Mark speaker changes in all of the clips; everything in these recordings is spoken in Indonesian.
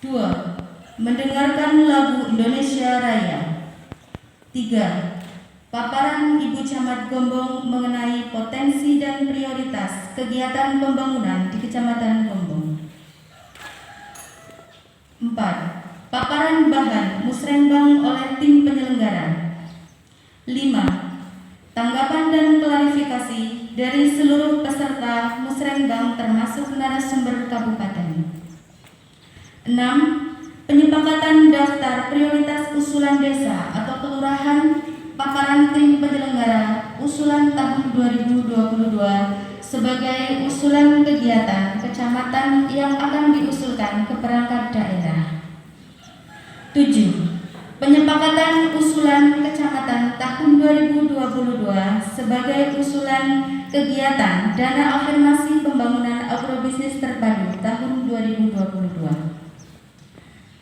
Speaker 1: 2. Mendengarkan lagu Indonesia Raya. 3. Paparan Ibu Camat Gombong mengenai potensi dan prioritas kegiatan pembangunan di Kecamatan Gombong. 4. Paparan bahan musrenbang oleh tim penyelenggara. 5. Tanggapan dan klarifikasi dari seluruh peserta musrenbang termasuk narasumber kabupaten. 6. Penyepakatan daftar prioritas usulan desa atau kelurahan paparan tim penyelenggara usulan tahun 2022 sebagai usulan kegiatan kecamatan yang akan diusulkan ke perangkat daerah. 7. Penyepakatan usulan kecamatan tahun 2022 sebagai usulan kegiatan dana afirmasi pembangunan agrobisnis terpadu tahun 2022.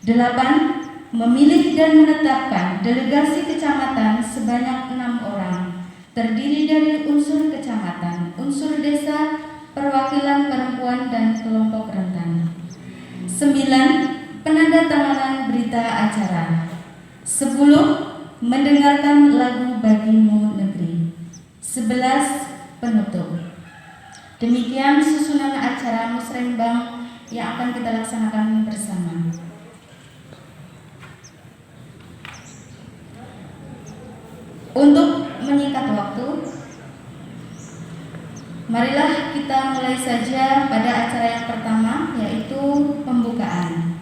Speaker 1: 8. Memilih dan menetapkan delegasi kecamatan sebanyak 6 orang, terdiri dari unsur kecamatan, unsur desa, perwakilan perempuan, dan kelompok rentan. 9. Penandatanganan berita acara. 10. Mendengarkan lagu Bagimu Negeri. 11. Penutup. Demikian susunan acara musrenbang yang akan kita laksanakan bersama. Untuk menyingkat waktu, marilah kita mulai saja pada acara yang pertama, yaitu pembukaan.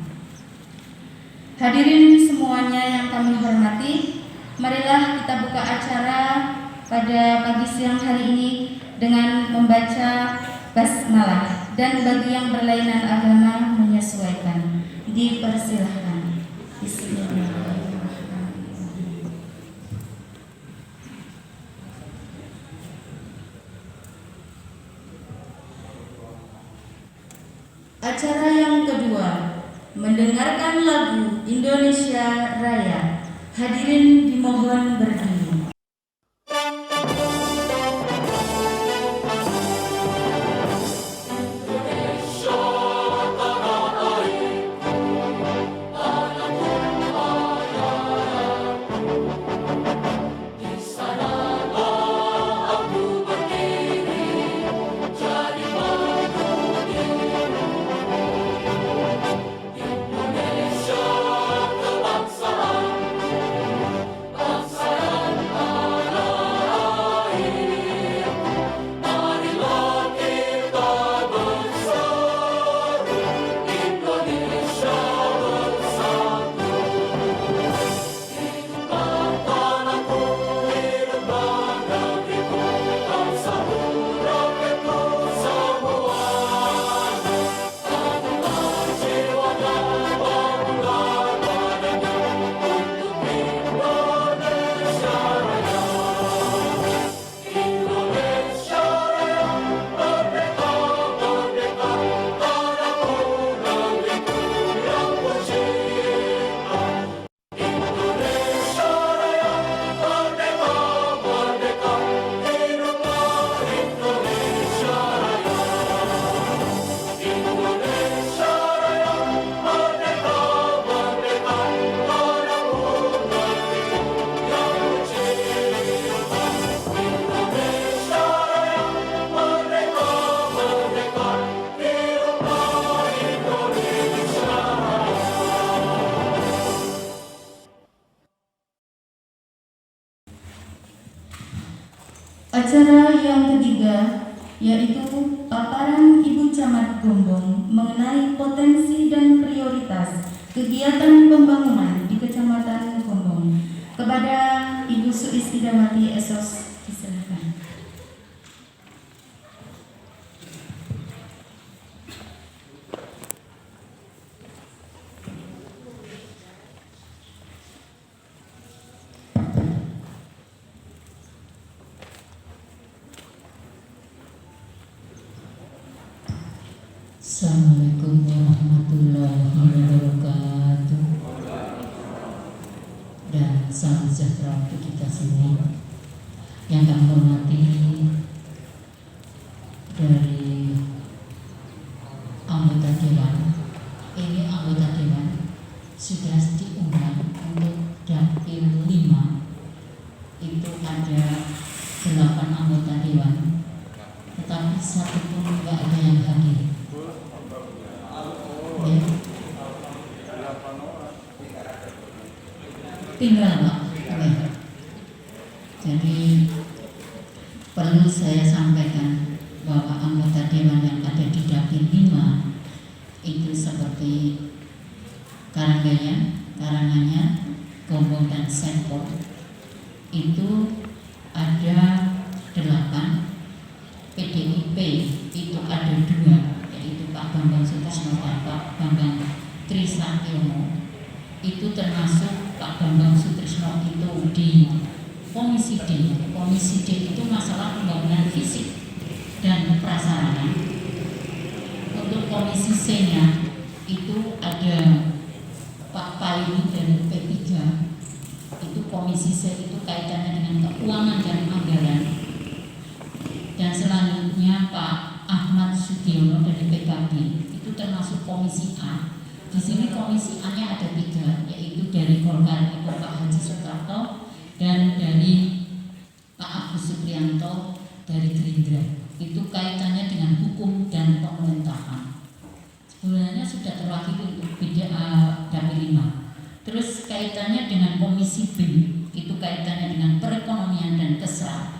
Speaker 1: Hadirin semuanya yang kami hormati, marilah kita buka acara pada pagi siang hari ini dengan membaca basmalah, dan bagi yang berlainan agama menyesuaikan. Dipersilahkan. Bismillahirrahmanirrahim. Acara yang kedua, mendengarkan lagu Indonesia Raya. Hadirin dimohon berdiri. Acara yang ketiga, yaitu paparan Ibu Camat Gombong mengenai potensi dan prioritas kegiatan pembangunan di Kecamatan Gombong. Kepada Ibu Suis Idawati Esos, silakan.
Speaker 2: Assalamualaikum warahmatullahi wabarakatuh. Dan salam sejahtera untuk kita semua. Yang kami hormati dari anggota dewan, ini anggota dewan sudah diundang untuk dapil 5 itu ada 8 anggota dewan, tetapi satu pun tidak ada yang hadir. Ya. Tinggal Pak. Ya. Jadi perlu saya sampaikan bahwa anggota dewan yang ada di dapil 5 itu seperti Karanganyar, Gombong dan Sempor itu ada 8, PDIP itu ada 2, yaitu Pak Bambang Sutrisno dan Pak Bambang Trisakyono. Itu termasuk Pak Bambang Sutrisno itu di Komisi D. Komisi D itu masalah pembangunan fisik dan prasarana. Untuk Komisi C-nya itu ada Pak Paili dari P3. Itu Komisi C itu kaitannya dengan keuangan dan anggaran. Dan selanjutnya Pak Ahmad Sudiono dari PKB itu termasuk Komisi A. Di sini Komisi A-nya ada 3, yaitu dari Golkar itu Pak Haji Suprapto dan dari Pak Agus Supriyanto dari Gerindra. Itu kaitannya dengan hukum dan pemerintahan. Sebenarnya sudah terwakili untuk dapil 5. Terus kaitannya dengan Komisi B, itu kaitannya dengan perekonomian dan kesra.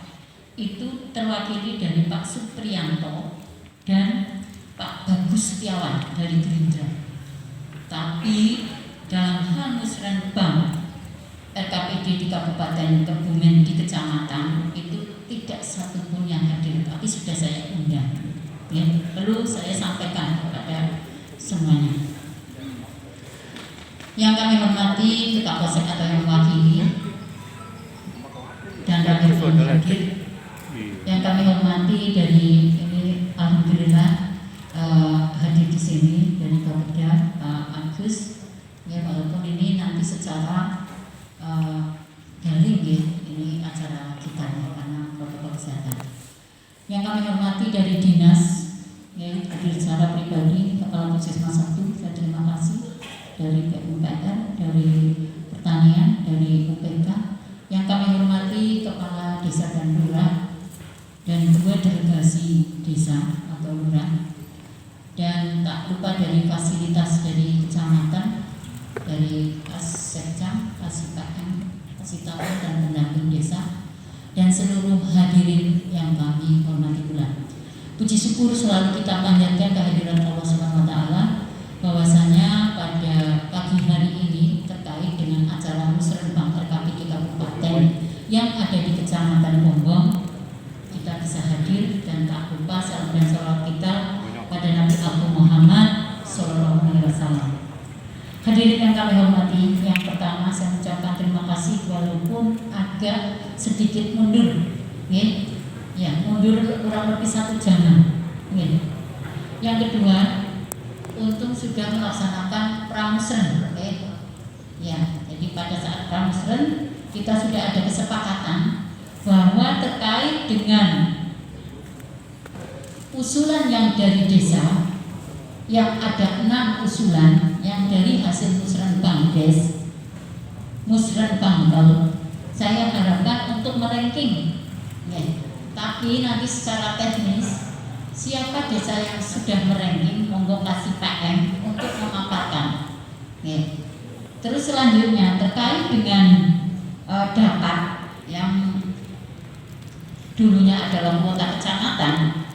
Speaker 2: Itu terwakili dari Pak Supriyanto dan Pak Bagus Setiawan dari Gerindra. Tapi dalam hal musrenbang RKPD di Kabupaten Kebumen di kecamatan itu tidak satu pun yang hadir, tapi sudah saya undang. Ya, perlu saya sampaikan kepada semuanya. Yang kami hormati Kapolsek atau yang mewakili dan rakyat yang hadir. Yang kami hormati dari ini alhamdulillah hadir di sini dari Bapeda Pak Agus. Ya, walaupun ini nanti secara daring ya, ini acara kita ya, karena protokol kesehatan. Yang kami hormati dari dinas, ya, hadir secara pribadi Kepala Puskesmas 1, saya terima kasih, dari PUPR, dari Pertanian, dari UPK. Yang kami hormati Kepala Desa dan Lurah dan 2 delegasi desa atau lurah, dan tak lupa dari fasilitas dari kecamatan, dari Sekcam, Kasipakam, Kasitapan dan pendamping desa, dan seluruh hadirin yang kami hormati pula. Puji syukur selalu kita panjatkan kehadiran Allah SWT bahwasanya pada pagi hari ini terkait dengan acara musrenbang RKPD Kabupaten yang ada di Kecamatan Gombong, kita bisa hadir, dan tak lupa salam dan salawat kita pada Nabi Abu Muhammad SAW. Hadirin yang kami hormati, yang pertama saya mengucapkan terima kasih walaupun agak sedikit mundur, ya, mundur kurang lebih 1 jam. Yang kedua, untung sudah melaksanakan pramusren, ya. Jadi pada saat pramusren kita sudah ada kesepakatan bahwa terkait dengan usulan yang dari desa, yang ada 6 usulan yang dari hasil musrenbang des, musrenbang kalau saya harapkan untuk meranking, ya. Tapi nanti secara teknis siapa desa yang sudah meranking monggo kasih PM untuk memaparkan, ya. Terus selanjutnya terkait dengan dapat yang dulunya adalah kuota kecamatan,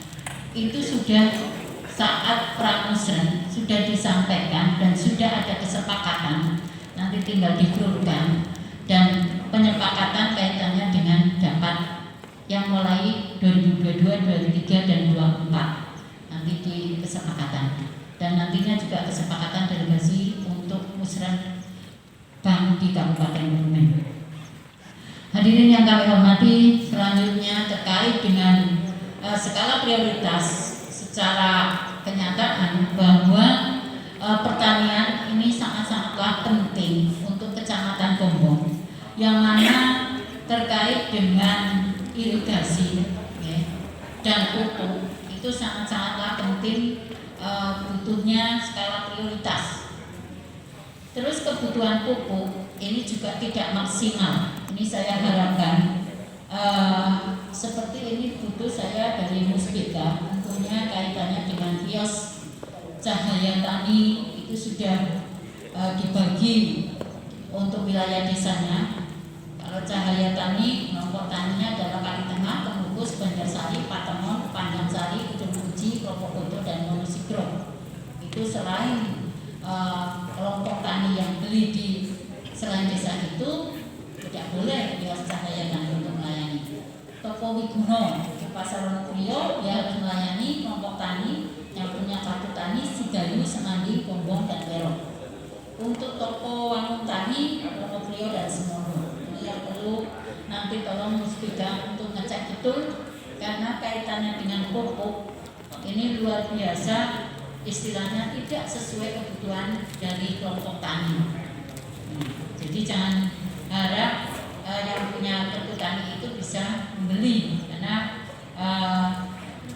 Speaker 2: itu sudah saat pramusren sudah disampaikan dan sudah ada kesepakatan, nanti tinggal dikurungkan, dan penyepakatan kaitannya dengan dapat yang mulai 2022, 2023 dan 2024 nanti di kesepakatan, dan nantinya juga kesepakatan delegasi untuk musrenbang di Kabupaten Kebumen. Hadirin yang kami hormati, selanjutnya terkait dengan skala prioritas secara kenyataan bahwa pertanian ini sangat-sangatlah penting untuk Kecamatan Gombong, yang mana terkait dengan irigasi, ya, dan pupuk itu sangat-sangatlah penting, butuhnya skala prioritas. Terus kebutuhan pupuk ini juga tidak maksimal. Ini saya harapkan seperti ini butuh saya dari Muspika, tentunya kaitannya dengan kios cahaya tani itu sudah dibagi untuk wilayah desanya. Kalau cahaya tani, kelompok taninya adalah Kali Tengah, Kemukus, Banjarsari, Patemon, Panjansari, Ujung Uji, Propokoto, dan Monosikro. Itu selain kelompok tani yang beli di selain desa itu tidak boleh kios cahaya tani untuk melayani. Toko Wiguno di Pasar Wonokroyo dia harus melayani kelompok tani yang punya kartu tani Sidayu, Semandi, Gombong, dan Werok. Untuk toko Wangun Tani, Wonokroyo dan Semono. Ini yang perlu nanti tolong Muspika untuk ngecek betul karena kaitannya dengan pupuk ini luar biasa. Istilahnya tidak sesuai kebutuhan dari kelompok tani. Jadi jangan harap yang punya kartu tani itu bisa membeli karena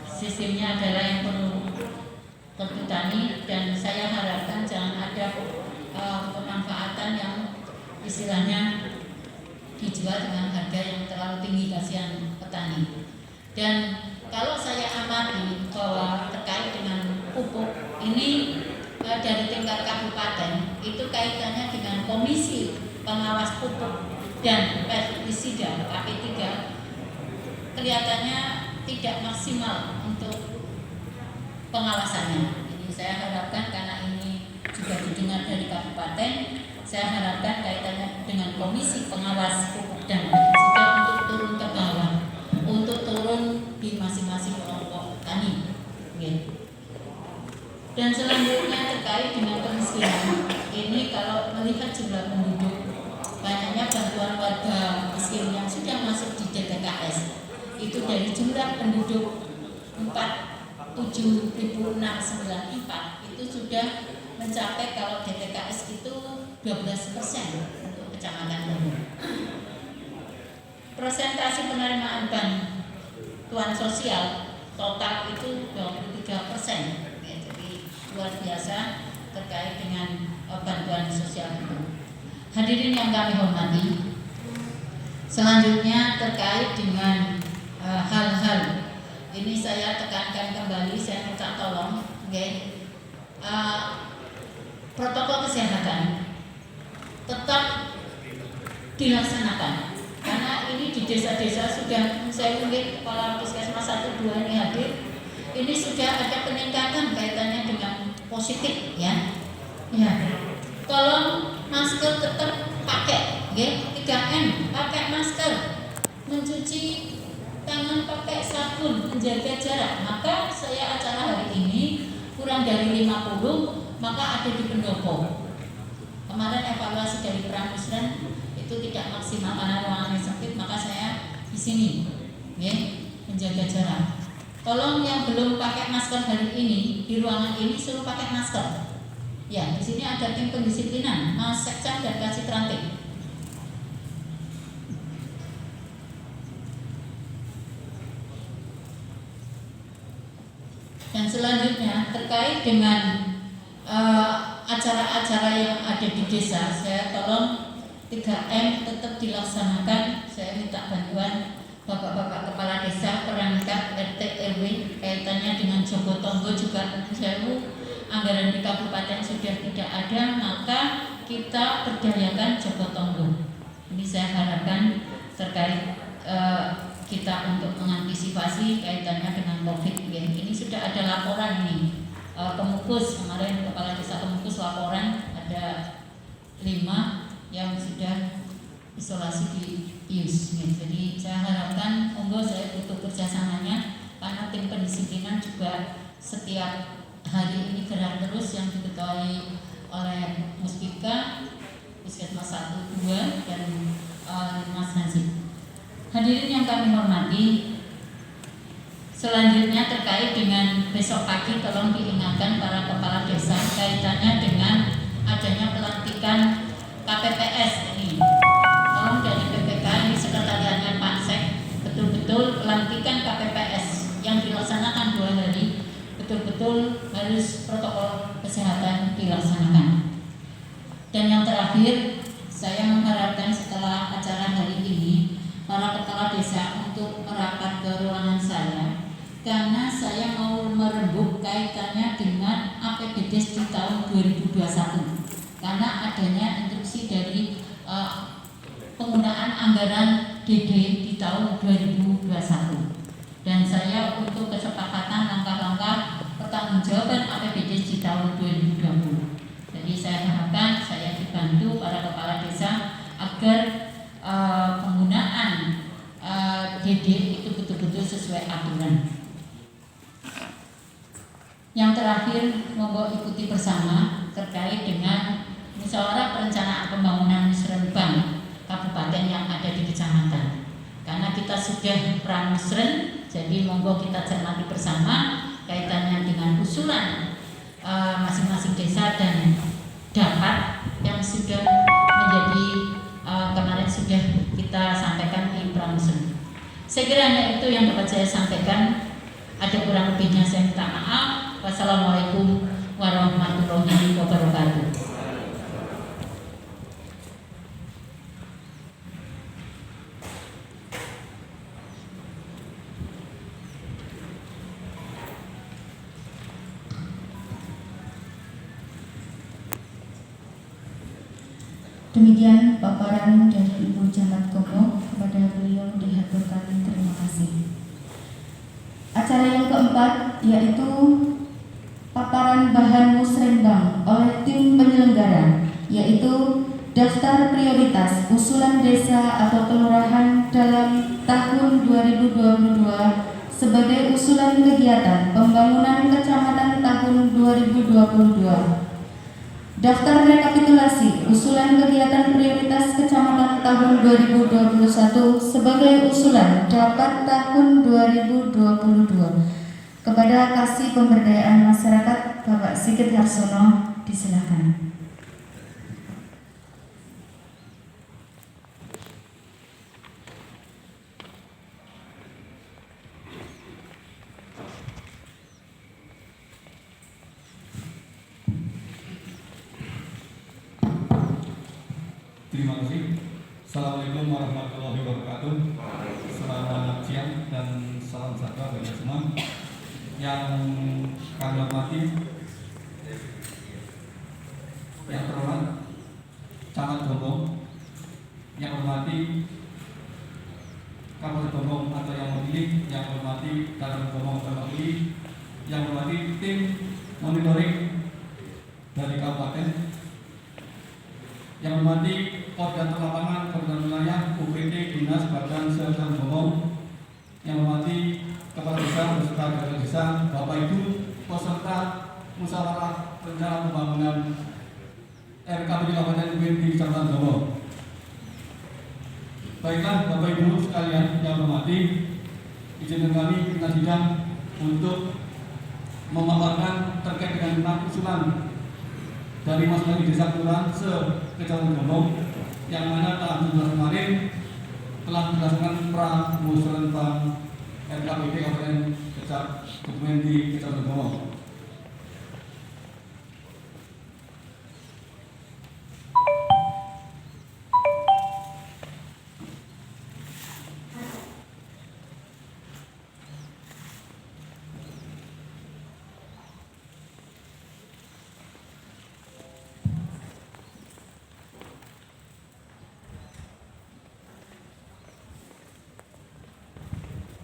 Speaker 2: sistemnya adalah yang perlu kartu tani, dan saya harapkan jangan ada pemanfaatan yang istilahnya dijual dengan harga yang terlalu tinggi, kasihan petani. Dan kalau saya amati bahwa terkait dengan pupuk ini dari tingkat kabupaten itu kaitannya dengan Komisi Pengawas Pupuk dan Pestisida KP3 kelihatannya tidak maksimal untuk pengawasannya. Ini saya harapkan karena ini juga didengar dari kabupaten, saya harapkan kaitannya dengan Komisi Pengawas Pupuk dan Pestisida untuk turun ke bawah, untuk turun di masing-masing kelompok tani. Dan selanjutnya terkait dengan kemiskinan, ini kalau melihat jumlah penduduk, banyaknya bantuan warga miskin yang sudah masuk di DTKS itu dari jumlah penduduk 47.694 itu sudah mencapai, kalau DTKS itu 12% untuk kecamatan umum. Persentase penerimaan bantuan sosial total itu 23%. Luar biasa terkait dengan bantuan sosial itu. Hadirin yang kami hormati, selanjutnya terkait dengan hal-hal ini saya tekankan kembali, saya minta tolong, protokol kesehatan tetap dilaksanakan karena ini di desa-desa sudah, saya mungkin kepala puskesmas 1-2 ini hadir, ini sudah ada peningkatan kaitannya dengan positif ya. Tolong masker tetap pakai, 3M, pakai masker, mencuci tangan pakai sabun, menjaga jarak. Maka saya acara hari ini kurang dari 50, maka ada di pendopo. Kemarin evaluasi dari Pramusren itu tidak maksimal karena ruangannya sempit, maka saya di sini, menjaga jarak. Tolong yang belum pakai masker hari ini di ruangan ini suruh pakai masker. Ya, di sini ada tim pendisiplinan, Mas Sekcam dan Kasih Ranting. Dan selanjutnya terkait dengan acara-acara yang ada di desa, saya tolong 3M tetap dilaksanakan. Saya minta bantuan Bapak-bapak kepala desa, perangkat RT RW kaitannya dengan Jogotongo juga sewu, anggaran di kabupaten sudah tidak ada, maka kita berdayakan Jogotongo. Ini saya harapkan terkait kita untuk mengantisipasi kaitannya dengan COVID. Ini sudah ada laporan ini. Kemukus kemarin kepala desa Kemukus laporan ada 5 yang sudah isolasi di IUS. Jadi saya harapkan monggo, saya butuh kerjasamanya karena tim pendisiplinan juga setiap hari ini gerak terus yang diketuai oleh Muspika, Puskesmas 1-2 dan Mas Hansip. Hadirin yang kami hormati, selanjutnya terkait dengan besok pagi tolong diingatkan para kepala desa kaitannya dengan adanya pelantikan KPPS ini. Tolong dari PPK ini sekretariatnya Pak Sek betul-betul pelantikan KPPS yang dilaksanakan 2 hari betul-betul harus protokol kesehatan dilaksanakan. Dan yang terakhir, saya mengharapkan setelah acara hari ini para kepala desa untuk merapat ke ruangan saya, karena saya mau merembuk kaitannya dengan APBDes di tahun 2021, karena adanya instruksi dari penggunaan anggaran DD di tahun 2021, dan saya untuk kesepakatan langkah-langkah pertanggungjawaban APBDes di tahun 2020. Jadi saya harapkan saya dibantu para kepala desa agar penggunaan DD itu betul-betul sesuai aturan. Yang terakhir, monggo ikuti bersama terkait dengan musyawarah perencanaan pembangunan musrenbang kabupaten yang ada di kecamatan. Karena kita sudah pramusren, jadi monggo kita cermati bersama kaitannya dengan usulan masing-masing desa dan dapat yang sudah menjadi kemarin sudah kita sampaikan di pramusren. Saya kira hanya itu yang dapat saya sampaikan. Ada kurang lebihnya saya minta maaf. Wassalamualaikum warahmatullahi wabarakatuh.
Speaker 1: Demikian paparan dari Ibu Camat Komo, kepada beliau dihaturkan terima kasih. Acara yang keempat yaitu paparan bahan musrenbang oleh tim penyelenggara, yaitu daftar prioritas usulan desa atau kelurahan dalam tahun 2022 sebagai usulan kegiatan pembangunan kecamatan tahun 2022. Daftar rekapitulasi usulan kegiatan prioritas kecamatan tahun 2021 sebagai usulan dapat tahun 2022. Kepada Kasih Pemberdayaan Masyarakat Bapak Sigit Harsono, disilakan.
Speaker 3: Terima kasih. Assalamualaikum warahmatullahi wabarakatuh. Selamat siang dan salam sejahtera bagi semua. Yang kami hormati, yang terhormat Camat Gombong, yang hormati Kapolres Gombong atau yang mewakili, yang hormati Dalam Gombong atau mewakili, yang hormati tim monitoring dari kabupaten, yang hormati Koordinator Lapangan, Koordinator Wilayah, UPT, Dinas, Badan Sosial Gombong, yang hormati Kepala Desa, beserta Kepala Desa, Bapak Ibu, peserta musyawarah rencana pembangunan RKPD Kabupaten di Kecamatan Gombong. Baiklah Bapak Ibu sekalian yang hormati, izinkan kami pimpinan sidang untuk memaparkan terkait dengan 6 usulan dari masing-masing desa kelurahan se-Kecamatan Gombong, yang mana tahun kemarin telah dilaksanakan pramusrenbang RKPD Kabupaten Kebumen di Kecamatan Gombong.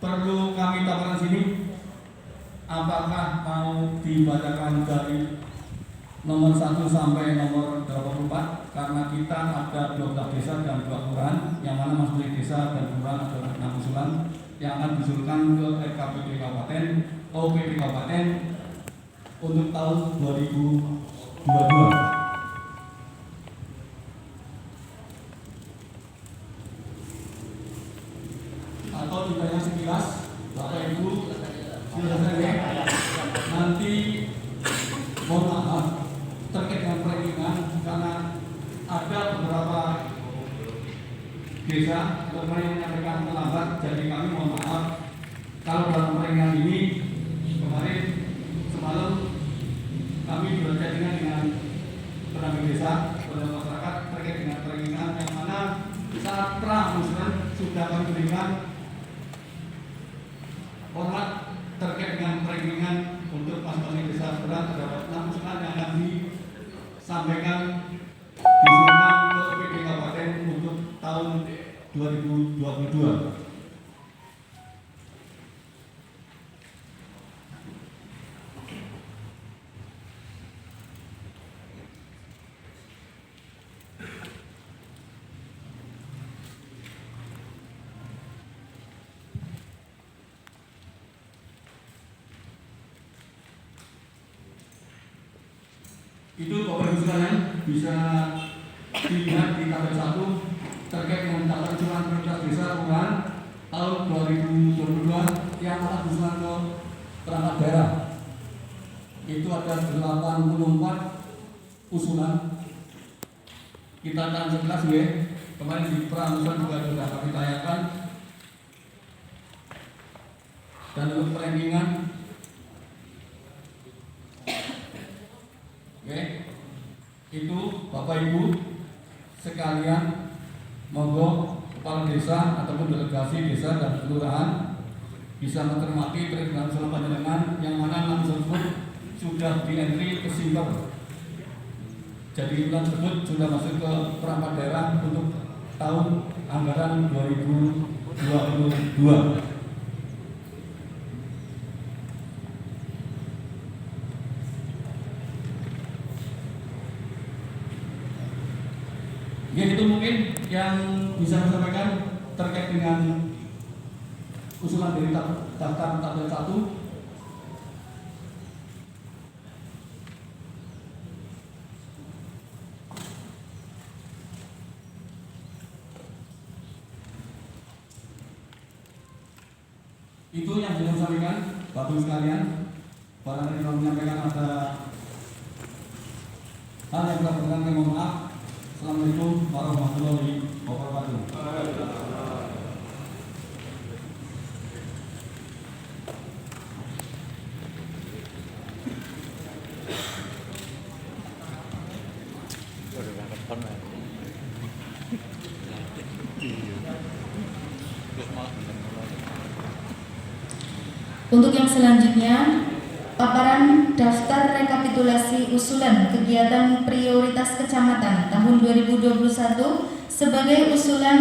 Speaker 3: Perlu kami tambahkan sini, apakah mau dibacakan dari nomor 1 sampai nomor 84? Karena kita ada 12 desa dan 2 kelurahan, yang mana masing-masing desa dan kelurahan adalah 6 usulan yang akan diusulkan ke RKPD Kabupaten, OPD Kabupaten untuk tahun 2022. Atau ditanya sekilas, Bapak Ibu silahkan ya. Nanti mohon maaf terkait dengan perankingan, karena ada beberapa desa yang menyampaikan terlambat, jadi kami mohon maaf kalau dalam perankingan ini kemarin semalam kami berjadinya dengan pendamping desa, masyarakat adalah terdapat 6 usulan yang akan disampaikan diusulkan ke PD Kabupaten untuk tahun 2022. Itu Bapak Ibu sekalian bisa dilihat di tabel 1 terkait dengan daftar usulan prioritas desa kelurahan tahun 2022 yang akan diusulkan ke perangkat daerah. Itu ada 84 usulan. Kita akan sekilas ya. Kemarin di pramusulan juga sudah kami tanyakan. Dan untuk perankingan, oke, itu Bapak Ibu sekalian, monggo kepala desa ataupun delegasi desa dan kelurahan bisa mencermati terkait usulan panjenengan yang mana nama tersebut sudah di-entry ke Simper. Jadi usulan tersebut sudah masuk ke perangkat daerah untuk tahun anggaran 2022. Ya, itu mungkin yang bisa saya sampaikan terkait dengan usulan dari daftar tabel 1. Itu yang bisa saya sampaikan, Bapak Ibu sekalian. Barangkali kalau menyampaikan ada hal yang tidak berkenan, mohon maaf. Assalamualaikum warahmatullahi wabarakatuh.
Speaker 1: Untuk yang selanjutnya, paparan daftar rekapitulasi usulan kegiatan prioritas kecamatan tahun 2021 sebagai usulan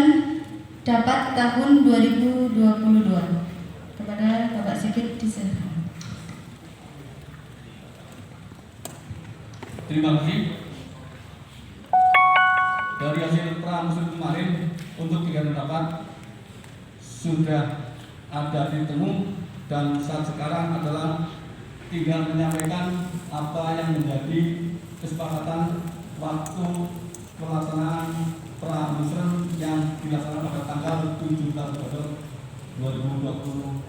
Speaker 1: dapat tahun 2022. Kepada Bapak Sigit diserahkan.
Speaker 3: Terima kasih. Dari hasil pramusulan kemarin untuk kegiatan rapat sudah ada ditemu dan saat sekarang adalah tinggal menyampaikan apa yang menjadi kesepakatan waktu pelaksanaan pramusulan yang dilaksanakan pada tanggal 17 Oktober 2020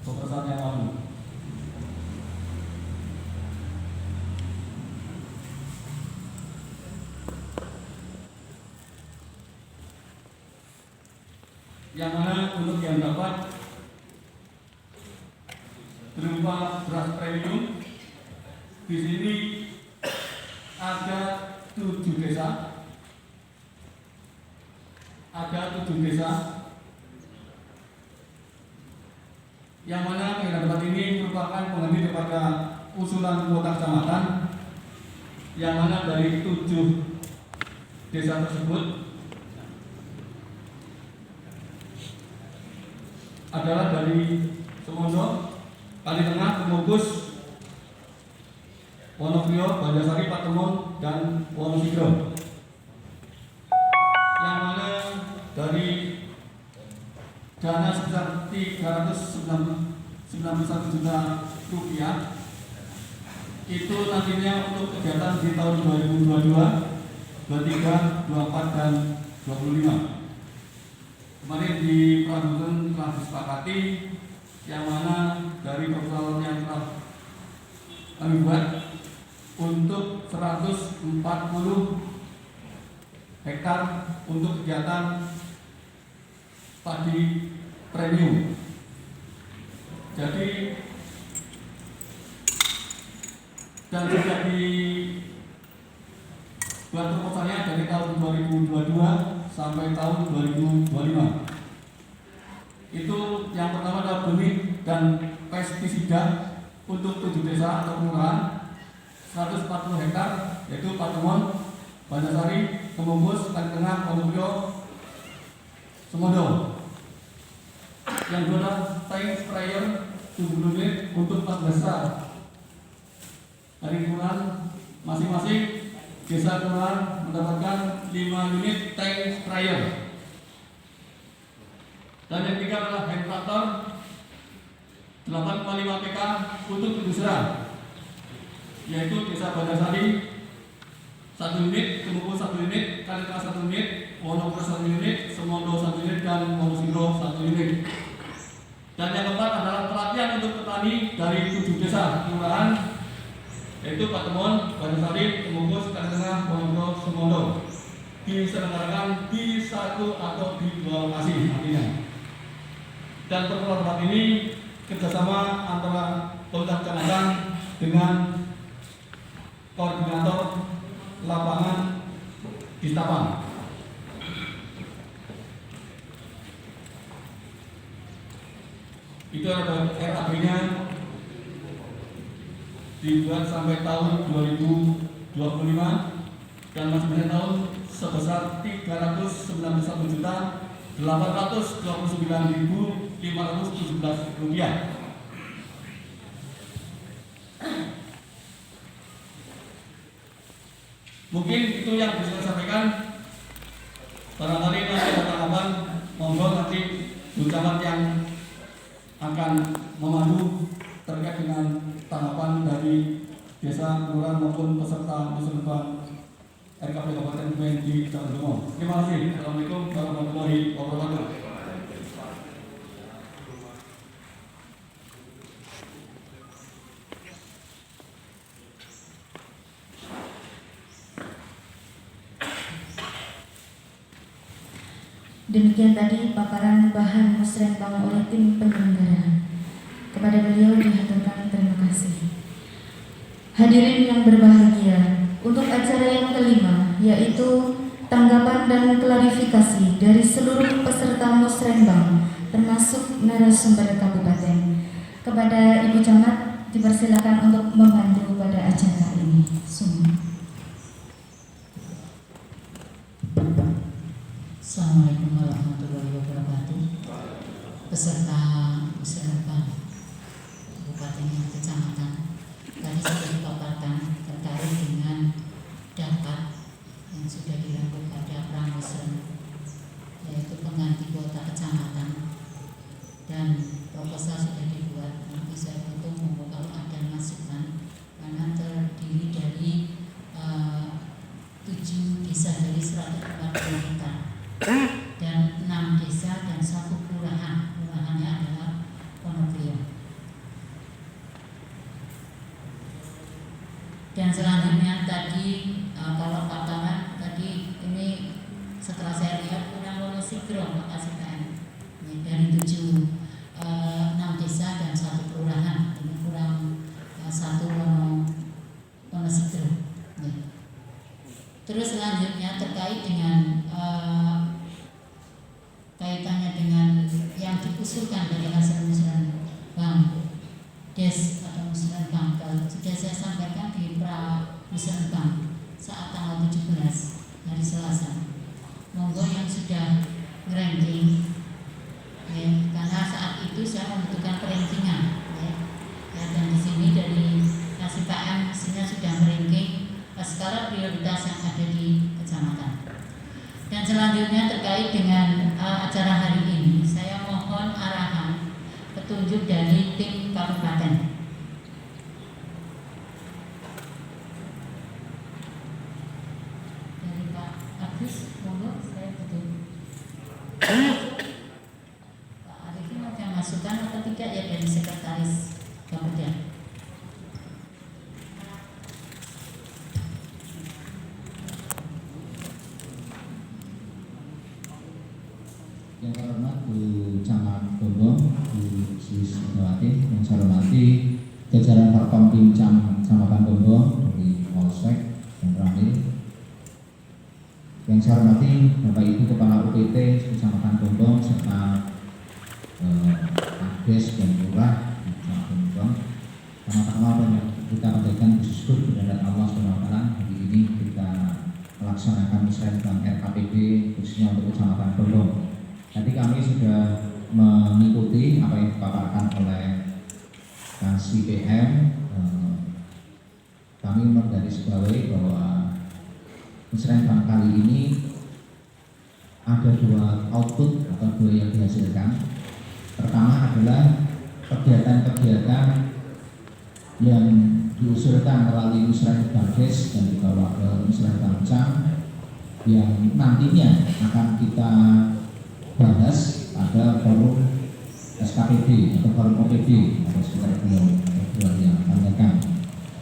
Speaker 3: beberapa saat yang lalu. Yang mana untuk yang dapat berupa beras premium, di sini ada 7 desa, yang mana yang dapat ini merupakan pengganti daripada usulan kuota kecamatan, yang mana dari 7 desa tersebut adalah dari Semondo, Kali Tengah, Kemukus, Wonogrio, Banjarsari, Patemon, dan Wonosigro. Yang mana dari dana sebesar 391 juta rupiah itu nantinya untuk kegiatan di tahun 2022, 23, 24, dan 25. Kemarin di pramusulan telah disepakati yang mana dari proposal yang telah kami buat untuk 140 hektar untuk kegiatan padi premium. Jadi dan sudah dibuat proposalnya dari tahun 2022 sampai tahun 2025. Itu yang pertama adalah benih dan pestisida untuk 7 desa atau kelurahan 140 hektar, yaitu Patemon, Banjarsari, Kemumbus, Kali Tengah, Wonogiri, Semodo. Yang kedua tank sprayer 70 unit untuk 4 desa. Dari kelurahan masing-masing desa kelurahan mendapatkan 5 unit tank sprayer. Dan yang ketiga adalah hand tractor 8,5 PK untuk penggusuran, yaitu desa Banjarsari 1 unit, Kemumbus 1 unit, Kali Tengah 1 unit, Wonogiri 1 unit, Semodo 1 unit, dan Wonogiri 1 unit. Dan yang keempat adalah pelatihan untuk petani dari 7 desa kelurahan, yaitu Patemon, Banjarsari, Kemumbus, Kali Tengah, Wonogiri, Semodo, diselenggarakan di 1 atau di 2 lokasi artinya. Dan pertemuan ini kerjasama antara pemerintah kecamatan dengan koordinator lapangan di Tapang. Itu ada RAB-nya dibuat sampai tahun 2025 dan masih banyak tahun sebesar 309.829.517 rupiah. Mungkin itu yang bisa saya sampaikan. Barangkali nanti ada tanggapan, monggo nanti Bu Camat yang akan memandu terkait dengan tanggapan dari desa, kelurahan maupun peserta musyawarah RKP Kabupaten Kebumen di Jawa Timur. Terima kasih. Assalamualaikum warahmatullahi wabarakatuh.
Speaker 1: Demikian tadi paparan bahan musrenbang oleh tim penyelenggara. Kepada beliau dihaturkan terima kasih. Hadirin yang berbahagia, untuk acara yang kelima, yaitu tanggapan dan klarifikasi dari seluruh peserta musrenbang, termasuk narasumber kabupaten. Kepada Ibu Camat dipersilakan untuk membantu pada acara ini.
Speaker 2: Assalamualaikum warahmatullahi wabarakatuh. Peserta musrenbang kabupaten dan kecamatan, tadi sudah dipaparkan terkait dengan daftar yang sudah dilakukan pada pramusren, yaitu pengganti kuota kecamatan, dan proposal sudah dibuat. Nanti saya butuh kalau ada masukan, karena terdiri dari 7 desa dari 140 hektar dan 6 desa dan 1 kelurahan. Kelurahannya adalah Wonogiri. Dan selanjutnya tadi kalau paparan tadi ini setelah saya lihat kurang Wonogiri lokasi KM dari 6 desa dan 1 kelurahan, ini kurang 1 Wonogiri. Terus selanjutnya terkait dengan kaitannya dengan yang diusulkan dari hasil musrenbang des atau musrenbang, sudah saya sampaikan di musrenbang saat tanggal 17 hari Selasa. Monggo yang sudah ranking, ya, karena saat itu saya membutuhkan perankingan, ya, dan di sini dari kasih KM mestinya sudah meranking skala prioritas yang ada di kecamatan. Dan selanjutnya terkait dengan acara hari ini, saya mohon arahan petunjuk dari tim kabupaten. Dari Pak Agus, monggo saya butuh. Pak Arifin ada masukan atau tidak ya dari sekretaris kabupaten?
Speaker 4: Yang terhormat Bu Camat Gombong, Bu Siswati, yang saya hormati jajaran Forkompimcam Kecamatan Gombong dari Polsek dan Ramil. Yang saya hormati Bapak Ibu Kepala UPT Kecamatan Gombong serta Ades dan Lurah Kecamatan Gombong, para melaksanakan musrenbang RKPD khususnya untuk Kecamatan Gondong. Tadi kami sudah mengikuti apa yang dipaparkan oleh KSIPM. Kami menggarisbawahi bahwa musrenbang kali ini ada dua output atau dua yang dihasilkan. Pertama adalah kegiatan-kegiatan yang diusulkan melalui musrenbang Des dan dibawa ke musrenbang Cam yang nantinya akan kita bahas pada forum SKPD atau forum OPD atau sekitar bulan yang akan datang.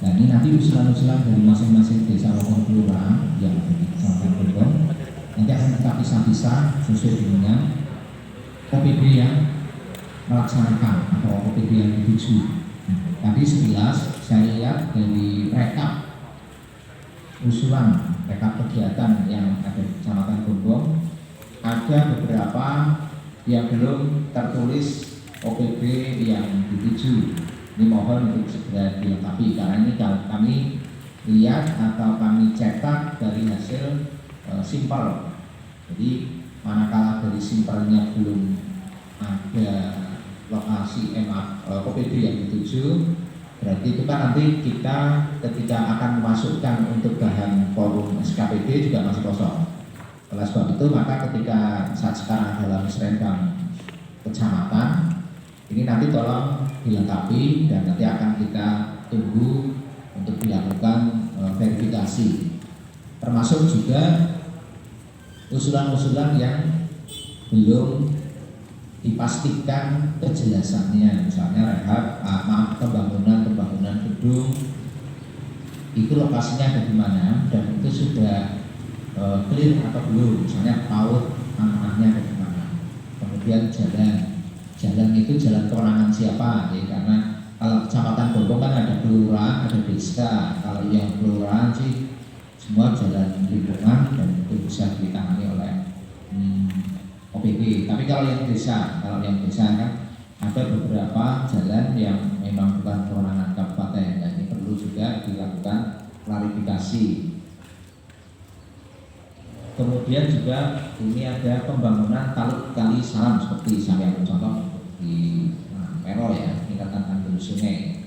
Speaker 4: Dan ini nanti usulan-usulan dari masing-masing desa maupun kelurahan yang ada di Kecamatan Gondong nanti akan kita pisah-pisah sesuai dengan OPD yang melaksanakan atau OPD yang dituju. Tadi sekilas saya lihat dari rekap usulan rekap kegiatan yang ada di Kecamatan Gondong, ada beberapa yang belum tertulis OPD yang dituju. Ini mohon untuk segera dilengkapi karena ini kami lihat atau kami cetak dari hasil simpel. Jadi manakala dari simpelnya belum ada lokasi OPD yang dituju, berarti itu kan nanti kita ketika akan memasukkan untuk bahan forum SKPD juga masih kosong. Oleh sebab itu maka ketika saat sekarang dalam musrenbang kecamatan ini nanti tolong dilengkapi dan nanti akan kita tunggu untuk dilakukan verifikasi, termasuk juga usulan-usulan yang belum dipastikan kejelasannya, misalnya pembangunan gedung itu lokasinya ada di mana dan itu sudah clear atau belum, misalnya PAUD tanahnya ada di mana, kemudian jalan itu jalan kewenangan siapa ya, karena kalau Kecamatan Gondong kan ada kelurahan, ada desa. Kalau yang kelurahan sih semua jalan lingkungan dan itu bisa ditangani oleh OPD. Tapi kalau yang desa kan ada beberapa jalan yang memang bukan kewenangan kabupaten dan ini perlu juga dilakukan klarifikasi. Kemudian juga ini ada pembangunan taluk kali salam seperti saya contoh di Mero ya, tingkatan tanggul sungai.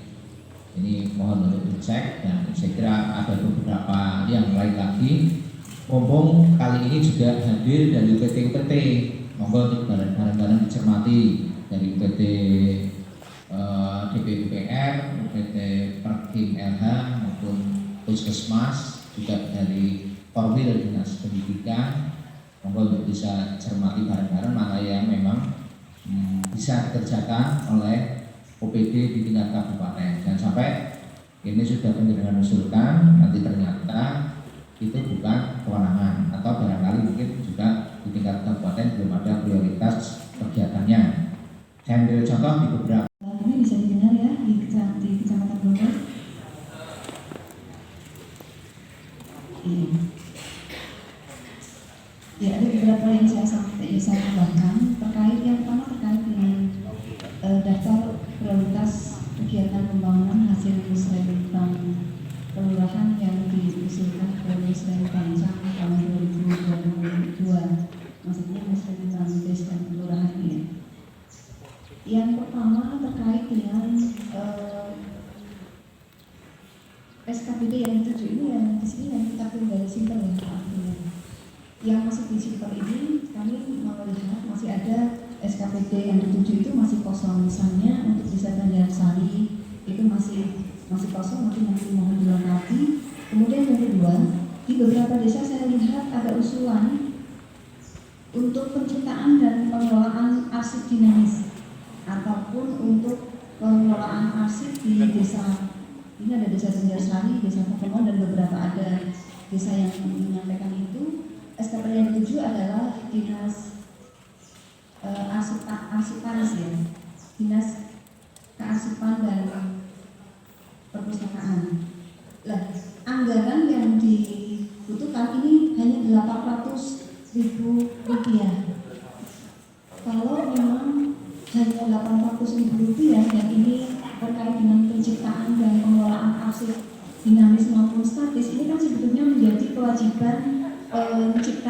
Speaker 4: Ini mohon untuk dicek dan saya kira ada beberapa yang lain lagi. Mumpung kali ini juga hadir dari UPT, monggo untuk barang-barang dicermati dari UPT DPUPR, UPT Perkim LH maupun Puskesmas, juga dari Korwil Dinas Pendidikan. Monggo untuk bisa cermati barang-barang mana yang memang bisa dikerjakan oleh OPD di tingkat kabupaten. Dan sampai ini sudah penjelasan usulkan, nanti ternyata itu bukan kewenangan atau barangkali mungkin juga di tingkat kabupaten belum ada prioritas kegiatannya. Saya ambil contoh di beberapa.
Speaker 5: Ini bisa didengar ya di Kecamatan Gondong. Iya. Ya, ada beberapa yang saya tambahkan terkait yang pertama terkait dengan daftar prioritas kegiatan pembangunan hasil musrenbang kelurahan yang diusulkan ke musrenbang Cam tahun 2022, maksudnya musrenbang desa dan kelurahan ini. Yang pertama terkait dengan SKPD yang 7 ini yang di sini yang kita tinggal simpel ya artinya. Yang masih di simpel ini kami melihat masih ada SKPD yang di7 itu masih kosong, misalnya untuk desa Banjarsari itu masih kosong, nanti mohon dilengkapi. Kemudian yang kedua, di beberapa desa saya lihat ada usulan untuk penciptaan dan pengelolaan arsip dinamis ataupun untuk pengelolaan arsip di desa. Ini ada desa Banjarsari, desa Pokemon dan beberapa ada desa yang menyampaikan itu. SKPD yang 7 adalah dinas arsipanis ya, dinas kearsipan dan perpustakaan. Lah, anggaran yang dibutuhkan ini hanya 800.000 rupiah. Kalau memang hanya 800.000 rupiah yang ini terkait dengan penciptaan dan pengelolaan arsip dinamis maupun statis, ini kan sebetulnya menjadi kewajiban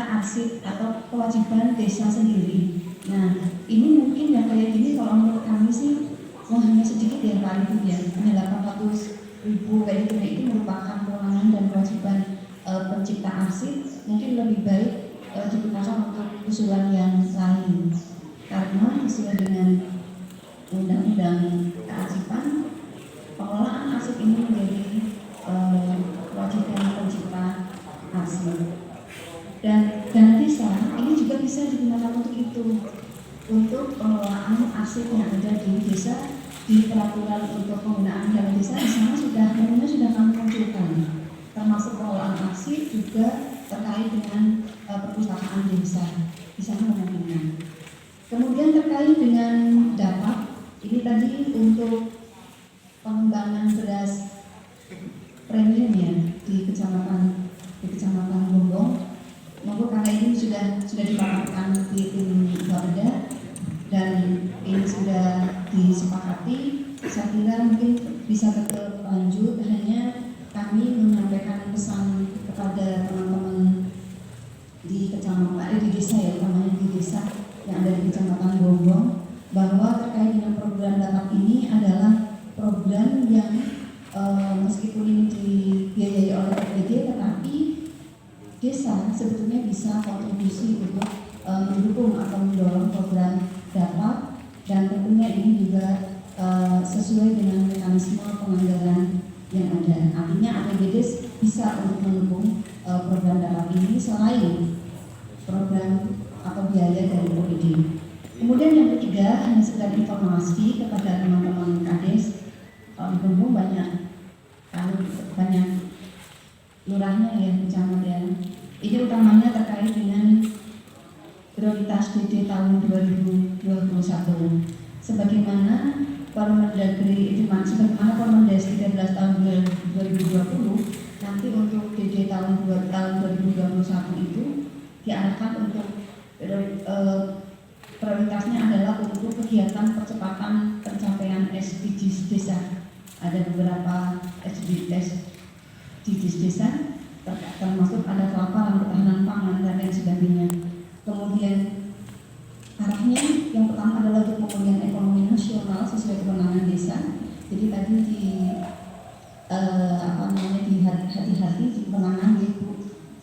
Speaker 5: arsip atau kewajiban desa sendiri. Nah, ini mungkin yang kayak gini kalau menurut kami sih hanya sedikit ya Pak Ibu ya, hanya 800.000 kayak gitu. Nah, itu merupakan kewenangan dan kewajiban pencipta arsip. Mungkin lebih baik digunakan untuk usulan yang lain, karena sesuai dengan undang-undang kearsipan, pengelolaan arsip ini menjadi kewajiban pencipta arsip. Dan dana desa ini juga bisa digunakan untuk itu, untuk pengelolaan arsip yang ada di desa. Di peraturan untuk penggunaan dana desa di sana sudah kami munculkan, termasuk pengelolaan arsip juga terkait dengan perpustakaan desa di sana memungkinkan. Kemudian terkait dengan data, ini tadi untuk pengembangan beras premium ya di kecamatan Gombong. Monggo karena ini sudah dipaparkan di tim Bapeda dan ini sudah disepakati, saya kira mungkin bisa berlanjut. Hanya kami menyampaikan pesan kepada teman-teman di kecamatan di desa ya, utamanya di desa yang ada di Kecamatan Gombong, bahwa terkait dengan program dapat ini adalah program yang meskipun ini dibiayai oleh PPD, tetapi desa sebetulnya bisa kontribusi untuk mendukung atau mendorong program dapat, dan tentunya ini juga sesuai dengan mekanisme penganggaran yang ada. Artinya APBD bisa untuk mendukung program dapat ini selain program atau biaya dari OPD. Kemudian yang ketiga, hanya sekedar informasi kepada teman-teman Kades, di Gombong banyak lurahnya ya, kecamatan. Ini utamanya terkait dengan prioritas DD tahun 2021. Sebagaimana Permendagri sebagaimana Permendes 13 tahun 2020, nanti untuk DD tahun 2021 itu diarahkan untuk prioritasnya adalah untuk kegiatan percepatan pencapaian SDGs desa. Ada beberapa SDGs desa, termasuk ada kelaparan, ketahanan pangan, dan lain sebagainya. Kemudian arahnya yang pertama adalah untuk pemulihan ekonomi nasional sesuai kewenangan desa. Jadi tadi di hati-hati di kewenangan itu.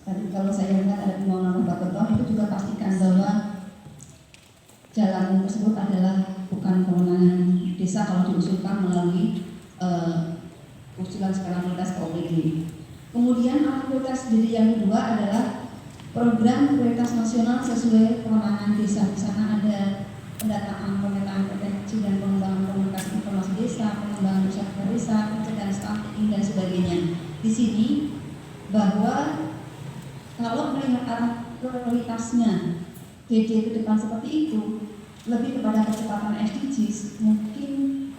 Speaker 5: Tadi kalau saya lihat ada permohonan Pak Ketua, itu juga pastikan bahwa jalan tersebut adalah bukan kewenangan desa kalau diusulkan melalui usulan skala prioritas ke OPD. Kemudian prioritas jadi yang kedua adalah program prioritas nasional sesuai kewenangan desa. Di sana ada pemetaan potensi dan pengembangan komunikasi informasi desa, pengembangan wisata desa, pencegahan stunting dan sebagainya. Di sini bahwa kalau melihat arah prioritasnya DD ke depan seperti itu, lebih kepada kecepatan SDGs, mungkin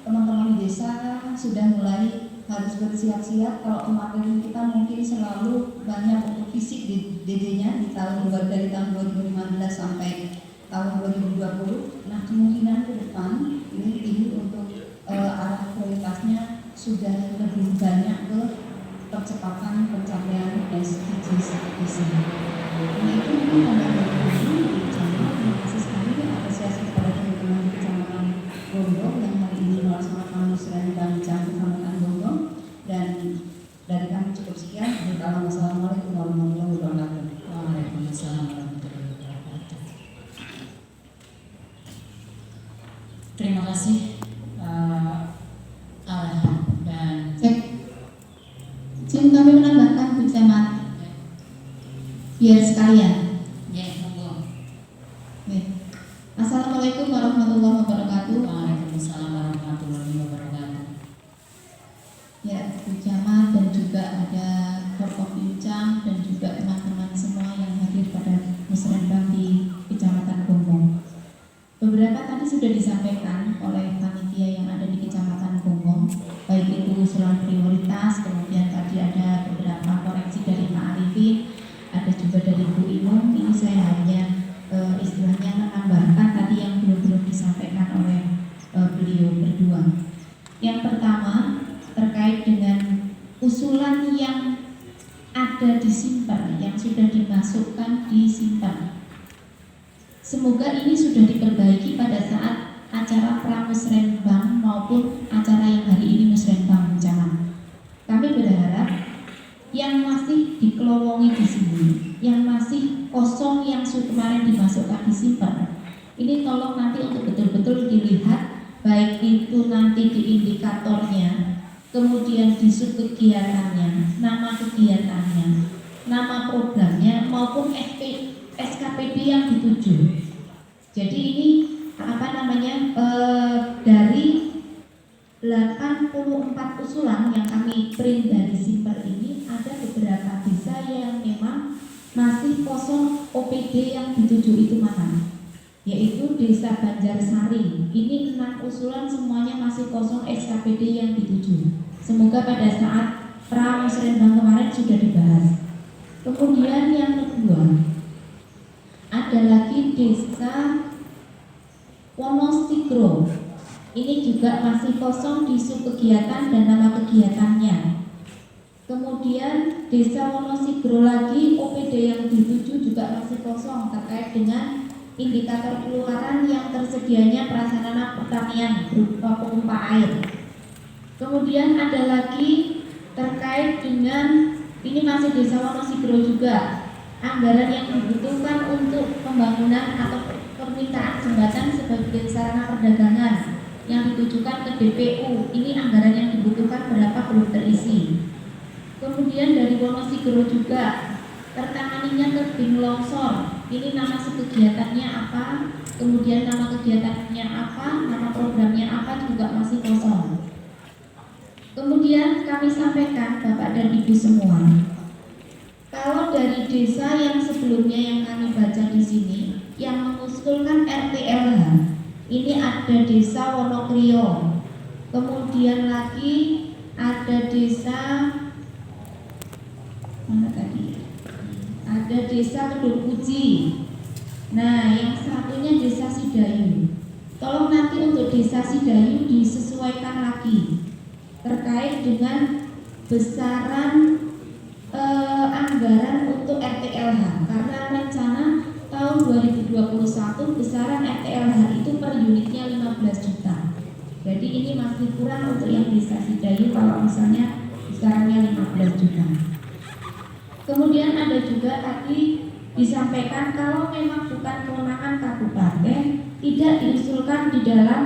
Speaker 5: teman-teman di desa sudah mulai harus bersiap-siap. Kalau kemarin kita mungkin selalu banyak untuk fisik di DD-nya dari tahun 2015 sampai tahun 2020. Nah, kemungkinan ke depan ini untuk arah prioritasnya sudah lebih banyak ke percepatan pencapaian SDGs di sini. Nah, itu mungkin pandangan ini terima kasih sekali, apresiasi kepada teman-teman di Kecamatan Gombong yang hari ini melaksanakan musrah Bincang Kecamatan Gombong. Dan dari kami cukup sekian. Wassalamualaikum warahmatullahi wabarakatuh.
Speaker 2: Waalaikumsalam warahmatullahi wabarakatuh. Terima kasih arahan dan
Speaker 5: Izin kami menambahkan Bu Camat, biar sekalian.
Speaker 2: ya, monggo.
Speaker 5: Assalamualaikum warahmatullahi wabarakatuh.
Speaker 2: Waalaikumsalam warahmatullahi wabarakatuh.
Speaker 5: Ya, Bu Camat dan juga ada Forkopincang dan juga teman-teman semua yang hadir pada musrenbang di Kecamatan Gombong. Beberapa tadi sudah disampaikan oleh panitia yang ada di Kecamatan Gombong, baik itu usulan prioritas, kemudian tadi ada beberapa koreksi dari Pak Arifin, ada juga dari Bu Inung. Ini saya hanya istilahnya menambahkan tadi yang belum disampaikan oleh beliau berdua. Yang pertama terkait dengan usulan yang ada di Simper
Speaker 2: yang sudah dimasukkan di Simper. Semoga ini sudah diperbaiki pada saat acara pramusrenbang maupun acara yang hari ini musrenbang bencana. Kami berharap yang masih dikelowongi di sini, yang masih kosong yang kemarin dimasukkan di Simper, ini tolong nanti untuk betul-betul dilihat, baik itu nanti di indikatornya, kemudian di subkegiatannya, nama kegiatannya, nama programnya maupun SKPD yang dituju. Jadi ini dari 84 usulan yang kami print dari Simper ini, ada beberapa desa yang memang masih kosong OPD yang dituju itu mana, yaitu Desa Banjarsari. Ini 6 usulan semuanya masih kosong SKPD yang dituju. Semoga pada saat pramusrenbang kemarin sudah dibahas. Kemudian yang kedua, ada lagi Desa Wonosigro. Ini juga masih kosong di subkegiatan dan nama kegiatannya. Kemudian Desa Wonosigro lagi OPD yang dituju juga masih kosong terkait dengan indikator keluaran yang tersedianya prasarana pertanian berupa pompa air. Kemudian ada lagi terkait dengan, ini masih Desa Wonosigro juga, anggaran yang dibutuhkan untuk pembangunan atau permintaan jembatan sebagai sarana perdagangan yang ditujukan ke DPU. Ini anggaran yang dibutuhkan berapa belum terisi. Kemudian dari Wonosigro juga tertanganinya tebing longsor. Ini nama kegiatannya apa, kemudian nama kegiatannya apa, nama programnya apa juga masih kosong. Kemudian kami sampaikan Bapak dan Ibu semua, kalau dari desa yang sebelumnya yang kami baca di sini, yang mengusulkan RTLH, ini ada Desa Wonokrio, kemudian lagi ada Desa mana tadi? Ada Desa Kedung Puji. Nah, yang satunya Desa Sidayu. Tolong nanti untuk Desa Sidayu disesuaikan lagi terkait dengan besaran anggaran untuk RTLH, karena rencana tahun 2021 besaran RTLH itu per unitnya 15 juta. Jadi ini masih kurang untuk yang Desa Sidayu kalau misalnya besarannya 15 juta. Kemudian ada juga tadi disampaikan kalau memang bukan kewenangan kabupaten, tidak diusulkan di dalam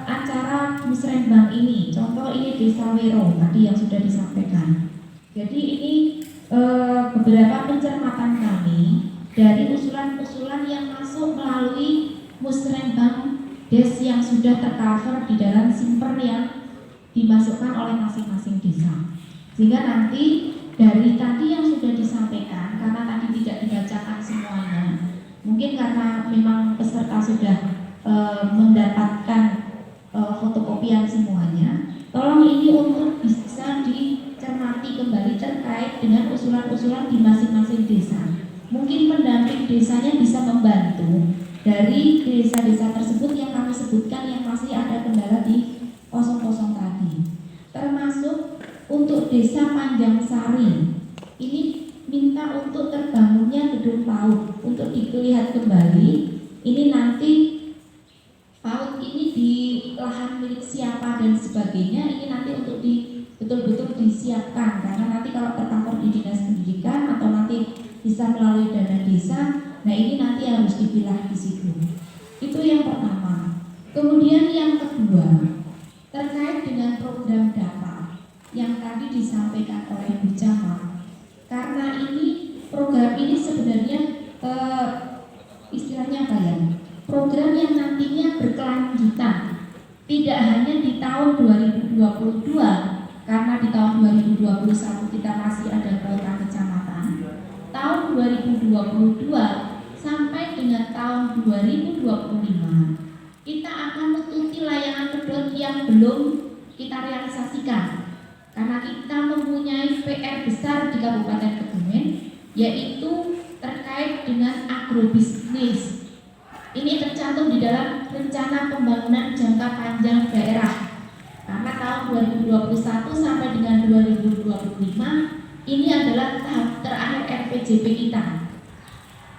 Speaker 2: acara musrenbang ini. Contoh ini Desa Wero tadi yang sudah disampaikan. Jadi ini beberapa pencermatan kami dari usulan-usulan yang masuk melalui musrenbang des yang sudah tercover di dalam Simper yang dimasukkan oleh masing-masing desa. Sehingga nanti dari tadi yang sudah disampaikan, karena tadi tidak dibacakan semuanya, mungkin karena memang peserta sudah mendapatkan fotokopian semuanya, tolong ini untuk bisa dicermati kembali terkait dengan usulan-usulan di masing-masing desa. Mungkin pendamping desanya bisa membantu dari desa-desa tersebut yang kami sebutkan yang masih ada kendala di kosong-kosong tadi, termasuk untuk Desa Panjangsari. Ini minta untuk terbangunnya gedung PAUD untuk dilihat kembali. Ini nanti PAUD ini di lahan milik siapa dan sebagainya. Ini nanti untuk betul-betul disiapkan, karena nanti kalau tercover di dinas pendidikan atau nanti bisa melalui dana desa, nah ini nanti harus dipilah di situ. Itu yang pertama. Kemudian yang kedua terkait dengan program data yang tadi disampaikan oleh Bu Camat, karena ini program ini sebenarnya istilahnya apa ya, program yang nantinya berkelanjutan, tidak hanya di tahun 2022, karena di tahun 2021 kita masih ada kuota kecamatan. Tahun 2022 sampai dengan tahun 2025 kita akan menutupi layanan pedot yang belum kita realisasikan, karena kita mempunyai PR besar di Kabupaten Kebumen, yaitu terkait dengan agrobisnis. Ini tercantum di dalam rencana pembangunan jangka panjang daerah, karena tahun 2021 sampai dengan 2025
Speaker 1: ini adalah tahap terakhir RPJP kita.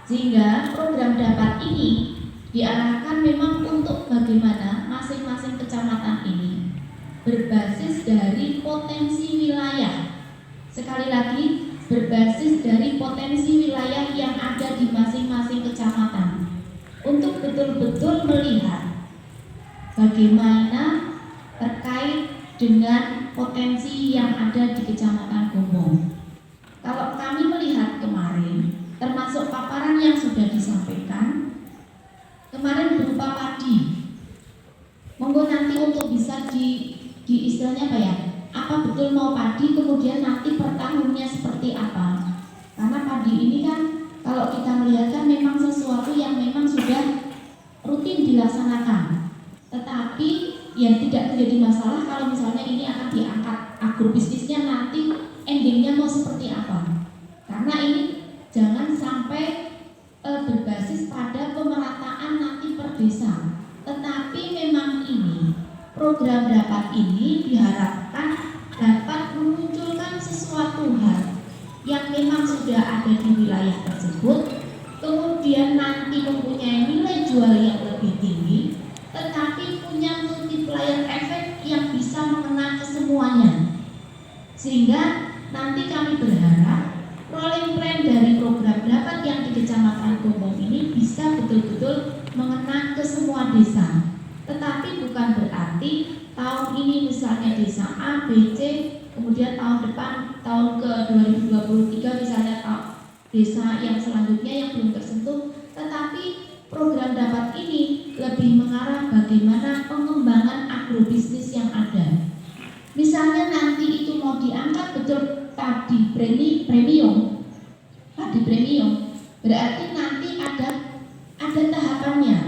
Speaker 1: Sehingga program dapat ini diarahkan memang untuk bagaimana masing-masing kecamatan ini berbasis dari potensi wilayah. Sekali lagi, berbasis dari potensi wilayah yang ada di masing-masing kecamatan untuk betul-betul melihat bagaimana terkait dengan potensi yang ada di Kecamatan Gombong. Kalau kami melihat kemarin, termasuk paparan yang sudah disampaikan, kemarin berupa padi. Monggo nanti untuk bisa di istilahnya apa ya? Apa betul mau padi, kemudian nanti per tahunnya seperti apa? Karena padi ini kan kalau kita melihat kan memang sesuatu yang memang sudah rutin dilaksanakan. Tetapi yang tidak menjadi masalah kalau misalnya ini akan diangkat agrobisnisnya nanti endingnya mau seperti apa. Karena ini jangan sampai berbasis pada pemerataan nanti per desa. Tetapi memang ini program dapat ini diharapkan dapat memunculkan sesuatu hal yang memang sudah ada di wilayah tersebut, kemudian nanti mempunyai nilai jual yang lebih tinggi, tetapi punya multiplier efek yang bisa mengena ke semuanya. Sehingga nanti kami berharap rolling plan dari program dapat yang di Kecamatan Gombong ini bisa betul-betul mengena ke semua desa. Tetapi bukan berarti tahun ini misalnya desa A, B, C, kemudian tahun depan tahun ke 2023 misalnya desa yang selanjutnya yang belum tersentuh. Tetapi program dapat ini lebih mengarah bagaimana pengembangan agrobisnis yang ada. Misalnya nanti itu mau diangkat betul padi premium, berarti nanti ada tahapannya.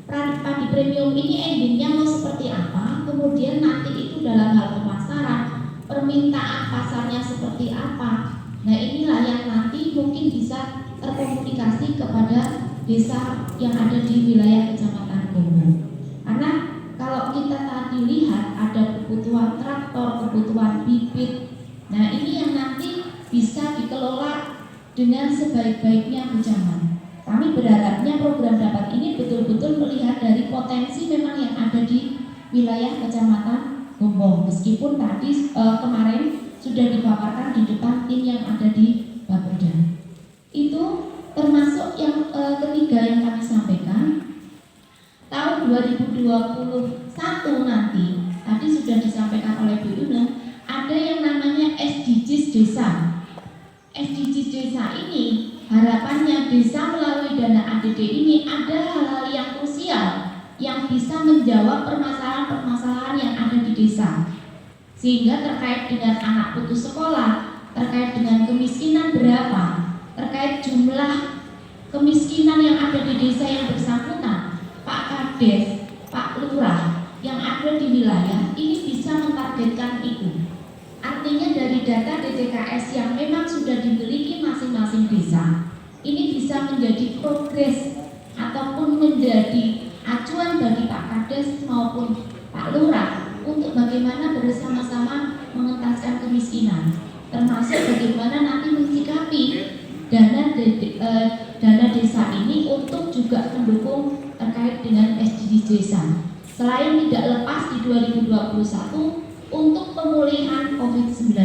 Speaker 1: Padi premium ini endingnya mau seperti apa, kemudian nanti itu dalam hal pemasaran, permintaan pasarnya seperti apa. Nah inilah yang nanti mungkin bisa terkomunikasi kepada desa yang ada di wilayah Kecamatan Gombong. Karena kalau kita tadi lihat ada kebutuhan traktor, kebutuhan bibit, nah ini yang nanti bisa dikelola dengan sebaik-baiknya Kecamatan. Kami berharapnya program dapat ini betul-betul melihat dari potensi memang yang ada di wilayah Kecamatan Gombong. Meskipun tadi kemarin sudah dipaparkan di depan tim yang ada di Bapeda. Itu termasuk yang ketiga yang kami sampaikan. Tahun 2021 nanti, tadi sudah disampaikan oleh Bu Yuna, ada yang namanya SDGs Desa. SDGs Desa ini harapannya desa melalui dana ADD ini ada hal-hal yang krusial yang bisa menjawab permasalahan-permasalahan yang ada di desa. Sehingga terkait dengan anak putus sekolah, terkait dengan kemiskinan berapa, terkait jumlah kemiskinan yang ada di desa yang bersangkutan, Pak Kades, Pak Lurah yang ada di wilayah ini bisa mentargetkan itu. Artinya dari data DTKS yang memang sudah dimiliki masing-masing desa, ini bisa menjadi progres ataupun menjadi acuan bagi Pak Kades maupun Pak Lurah untuk bagaimana bersama-sama mengentaskan kemiskinan, termasuk bagaimana nanti mensikapi dana desa ini untuk juga mendukung terkait dengan SDGs desa. Selain tidak lepas di 2021 untuk pemulihan COVID-19.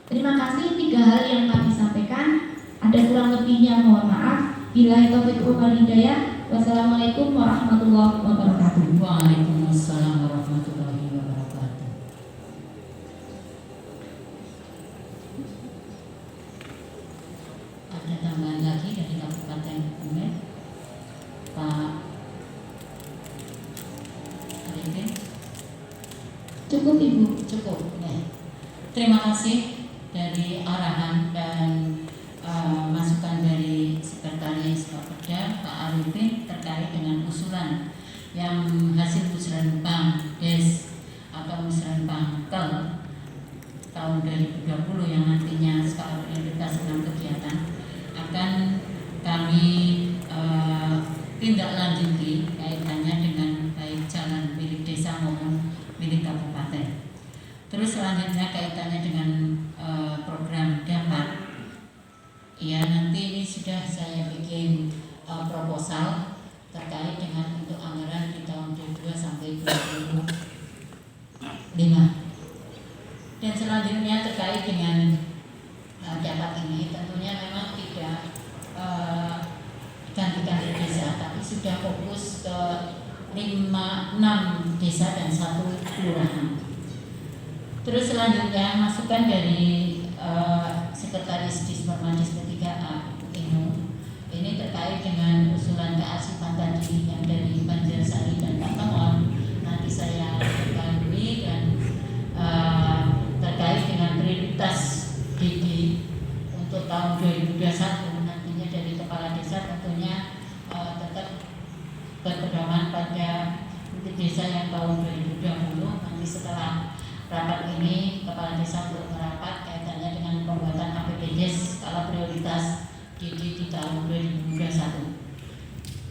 Speaker 1: Terima kasih 3 hal yang kami sampaikan. Ada kurang lebihnya mohon maaf. Billahi taufiq wal hidayah. Wassalamualaikum warahmatullahi wabarakatuh.
Speaker 2: Waalaikumsalam warahmatullahi wabarakatuh. Ada tambahan lagi dari Kabupaten Kebumen, Pak Arifin?
Speaker 1: Cukup Ibu.
Speaker 2: Cukup ya. Terima kasih dari arahan dan masukan dari Sekretaris Bapeda Pak Arifin terkait dengan usulan yang hasil musrenbang Des atau musrenbang Kel tahun 2020 yang nantinya skala prioritas 6 kegiatan akan kami tindak lanjuti kaitannya dengan baik jalan milik desa maupun milik kabupaten. Terus selanjutnya kaitannya dengan program dapat. Ya, nanti ini sudah saya bikin proposal terkait dengan untuk anggaran di tahun 22 sampai 25. Dan selanjutnya terkait dengan dapat ini, tentunya memang tidak ganti-ganti desa, tapi sudah fokus ke 6 desa dan 1 kelurahan. Terus selanjutnya masukan dari Sekretaris Dispermadis 3A ini terkait dengan usulan kearsipan tadi yang dari Banjarsari dan Patemon. Nanti saya ketahui dan terkait dengan prioritas DD untuk tahun 2021 nantinya dari kepala desa tentunya tetap berpedoman pada desa yang tahun 2020. Nanti setelah rapat ini kepala desa belum merapat kaitannya dengan pembuatan APBDes skala prioritas di tahun 2021.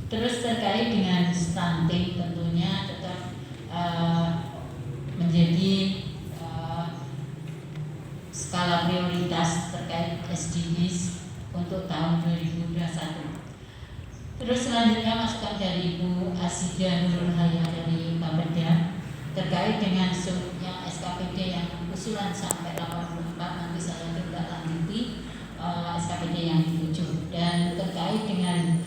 Speaker 2: Terus terkait dengan stunting tentunya tetap menjadi skala prioritas terkait SDGs untuk tahun 2021. Terus selanjutnya masukan dari Bu Asida Nurul Haya dari Bapeda terkait dengan yang SKPD yang usulan sampai 84, nanti saya tindak lanjuti SKPD yang 7. Dan terkait dengan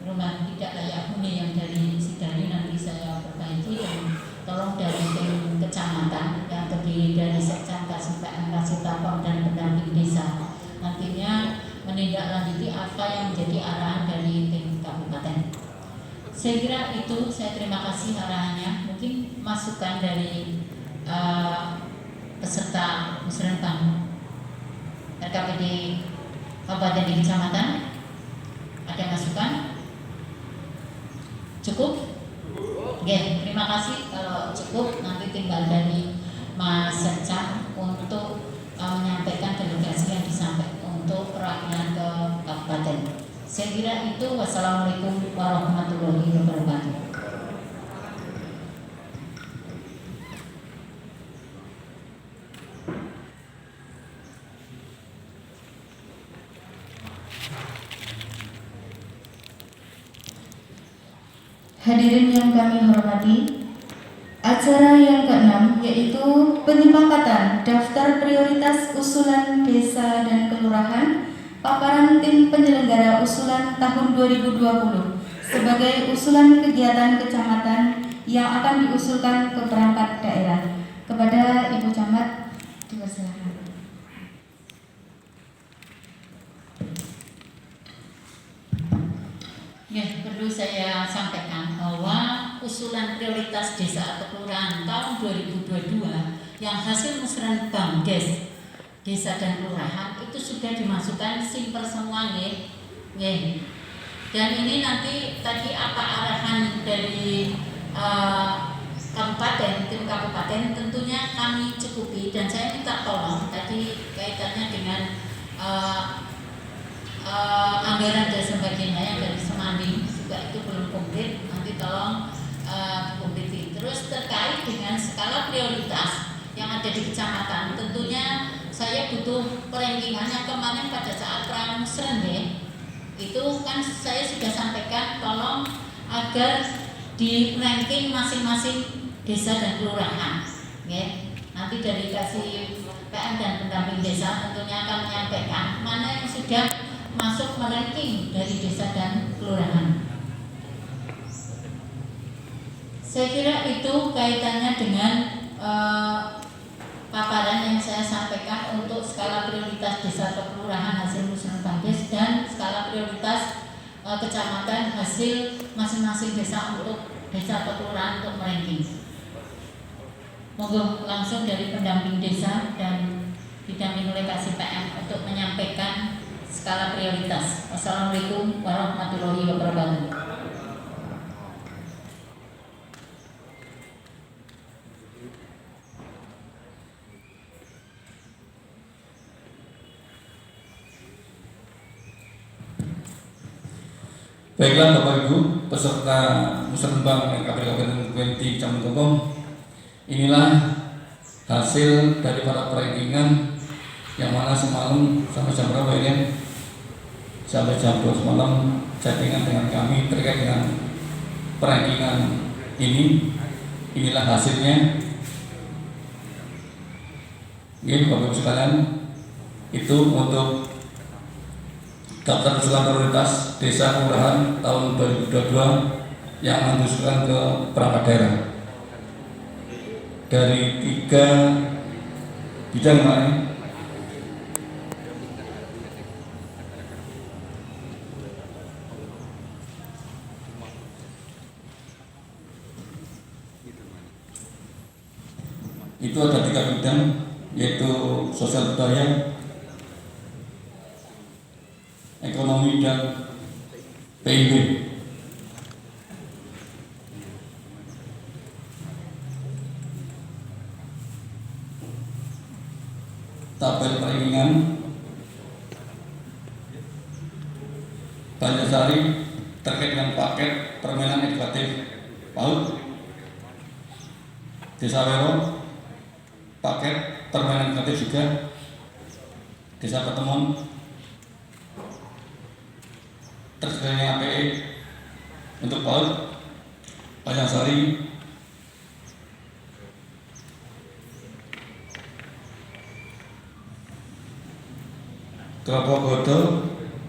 Speaker 2: rumah tidak layak huni yang dari Sidari nanti saya perbaiki, dan tolong dari tim kecamatan yang terdiri dari Sekcam, Kasih PM, Kasih Tapang dan pendamping desa nantinya menindaklanjuti apa yang menjadi arahan dari tim kabupaten. Saya kira itu, saya terima kasih arahannya. Mungkin masukan dari peserta musrenbang RKPD Kabupaten di Kecamatan, ada masukan? Cukup? Oke, terima kasih. Kalau cukup nanti tinggal dari Mas Secam untuk menyampaikan delegasi yang disampaikan untuk perwakilan ke kabupaten. Saya kira itu. Wassalamualaikum warahmatullahi wabarakatuh.
Speaker 1: Hadirin yang kami hormati, acara yang ke-6 yaitu penyepakatan daftar prioritas usulan desa dan kelurahan paparan tim penyelenggara usulan tahun 2020 sebagai usulan kegiatan kecamatan yang akan diusulkan ke perangkat daerah. Kepada Ibu Camat, dipersilakan.
Speaker 2: Ya, perlu saya sampaikan bahwa usulan prioritas desa atau kelurahan tahun 2022 yang hasil musrenbang desa dan kelurahan itu sudah dimasukkan simper semua nggih. Dan ini nanti tadi apa arahan dari kabupaten, tim kabupaten tentunya kami cukupi, dan saya minta tolong tadi kaitannya dengan anggaran dan sebagainya yang dari Semanding juga itu belum komplit, nanti tolong dikompliti. Terus terkait dengan skala prioritas yang ada di kecamatan, tentunya saya butuh perankingan yang kemarin pada saat pramusren itu kan saya sudah sampaikan tolong agar di ranking masing-masing desa dan kelurahan. Nanti dari kasih PM dan pendamping desa tentunya akan menyampaikan mana yang sudah masuk ranking dari desa dan kelurahan. Saya kira itu kaitannya dengan paparan yang saya sampaikan untuk skala prioritas desa atau kelurahan hasil musrenbang dan skala prioritas kecamatan hasil masing-masing desa untuk desa atau kelurahan untuk ranking. Monggo langsung dari pendamping desa dan didampingi oleh Kasih PM untuk menyampaikan skala prioritas. Wassalamualaikum warahmatullahi wabarakatuh.
Speaker 3: Baiklah Bapak Ibu peserta musrenbang KPD Kabupaten 20 Kecamatan Togong, inilah hasil daripada perankingan yang mana semalam sampai jam berapa ya? Sampai jam 2 malam chattingan dengan kami terkait dengan perankingan ini. Inilah hasilnya. Ini Bapak Ibu sekalian, itu untuk daftar usulan prioritas desa kelurahan tahun 2022 yang mengusulkan ke perangkat daerah dari 3 bidang mana? Itu ada 3 bidang, yaitu sosial budaya, ekonomi, dan PIB. Tabel perankingan Banjarsari terkait dengan paket permainan edukatif PAUD. Desa Wero paket permainan edukatif juga. Desa Pertemuan tersedianya APE untuk PAUD. Banjarsari Kelompok Godo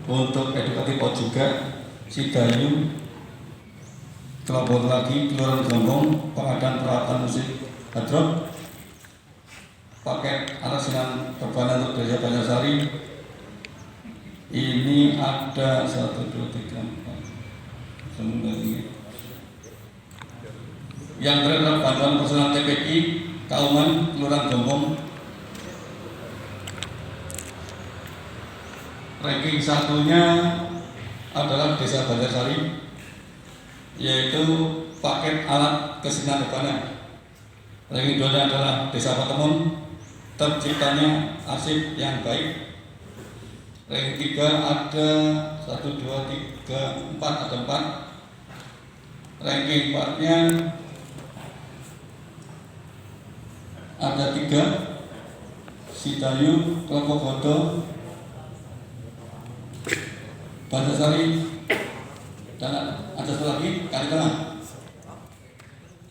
Speaker 3: untuk edukatif PAUD juga. Sidayu kelompok lagi Kelurahan Gombong pengadaan peralatan musik hadrop, paket alat sinan perbanan untuk desa Banjarsari. Ini ada 1, 2, 3, 4 9 yang terdapat bantuan personal TPI Kauman Kelurahan Gombong. Ranking 1-nya adalah desa Banjarsari, yaitu paket alat kesinan perbanan. Ranking 2-nya adalah desa Pertemuan, terciptanya arsip yang baik. Ranking 3 ada 1, 2, 3, 4, ada 4. Ranking 4-nya ada 3, Sidayu, Kelompok Godo, Banjarsari, dan ada satu lagi Kali Tengah.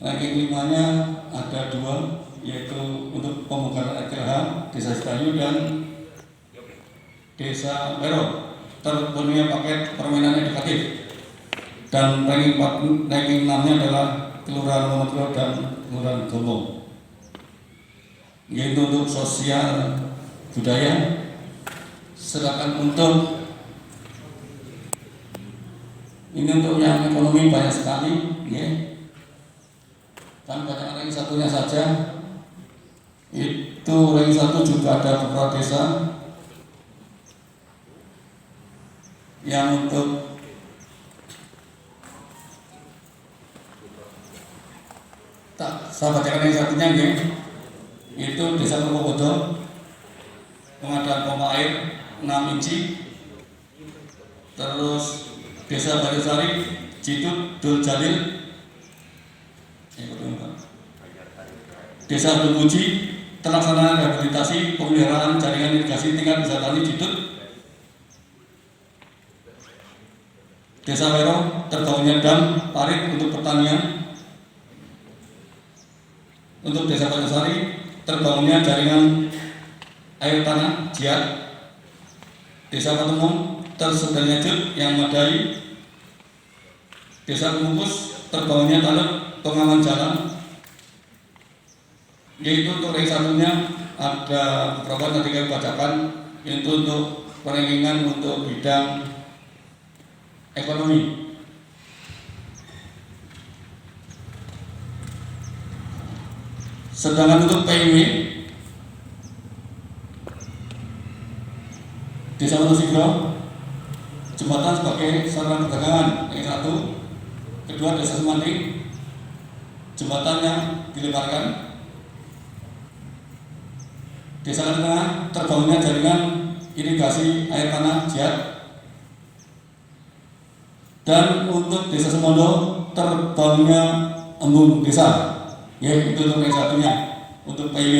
Speaker 3: Ranking 5-nya ada 2, yaitu untuk pemekaran RTH Desa Sidayu dan Desa Wero, terpenuhnya paket permainan edukatif. Dan ranking 6-nya adalah Kelurahan Monotro dan Kelurahan Gombong, yaitu untuk sosial budaya. Sedangkan untuk ini untuk yang ekonomi banyak sekali, ya. Kan banyak ranking 1-nya saja. Itu ranking 1 juga ada beberapa desa yang untuk saya bacakan yang 1-nya, ya. Itu desa Purwobodo, pengadaan pompa air 6 inci. Terus desa Banjarsari, Cidut, Dul Jalil, desa Dumbuji, pelaksanaan rehabilitasi pemeliharaan jaringan irigasi tingkat desa tani Cidut. Desa Wero, terbangunnya dam parit untuk pertanian. Untuk desa Banjarsari, terbangunnya jaringan air tanah Jiat. Desa Pertemuan, tersedianya jut yang memadai. Desa Kumpus, terbangunnya taluk pengaman jalan. Yaitu untuk ranking 1-nya ada beberapa tadi kami bacakan, yaitu untuk perankingan untuk bidang ekonomi. Sedangkan untuk PIW, Desa Wonosigro, jembatan sebagai sarana perdagangan ranking 1. Kedua, Desa Semanting, jembatannya dilebarkan. Desa Tengah, terbangunnya jaringan irigasi air tanah Jiat. Dan untuk Desa Semondo, terbangunnya embung desa, yaitu untuk ranking 1-nya. untuk PIW.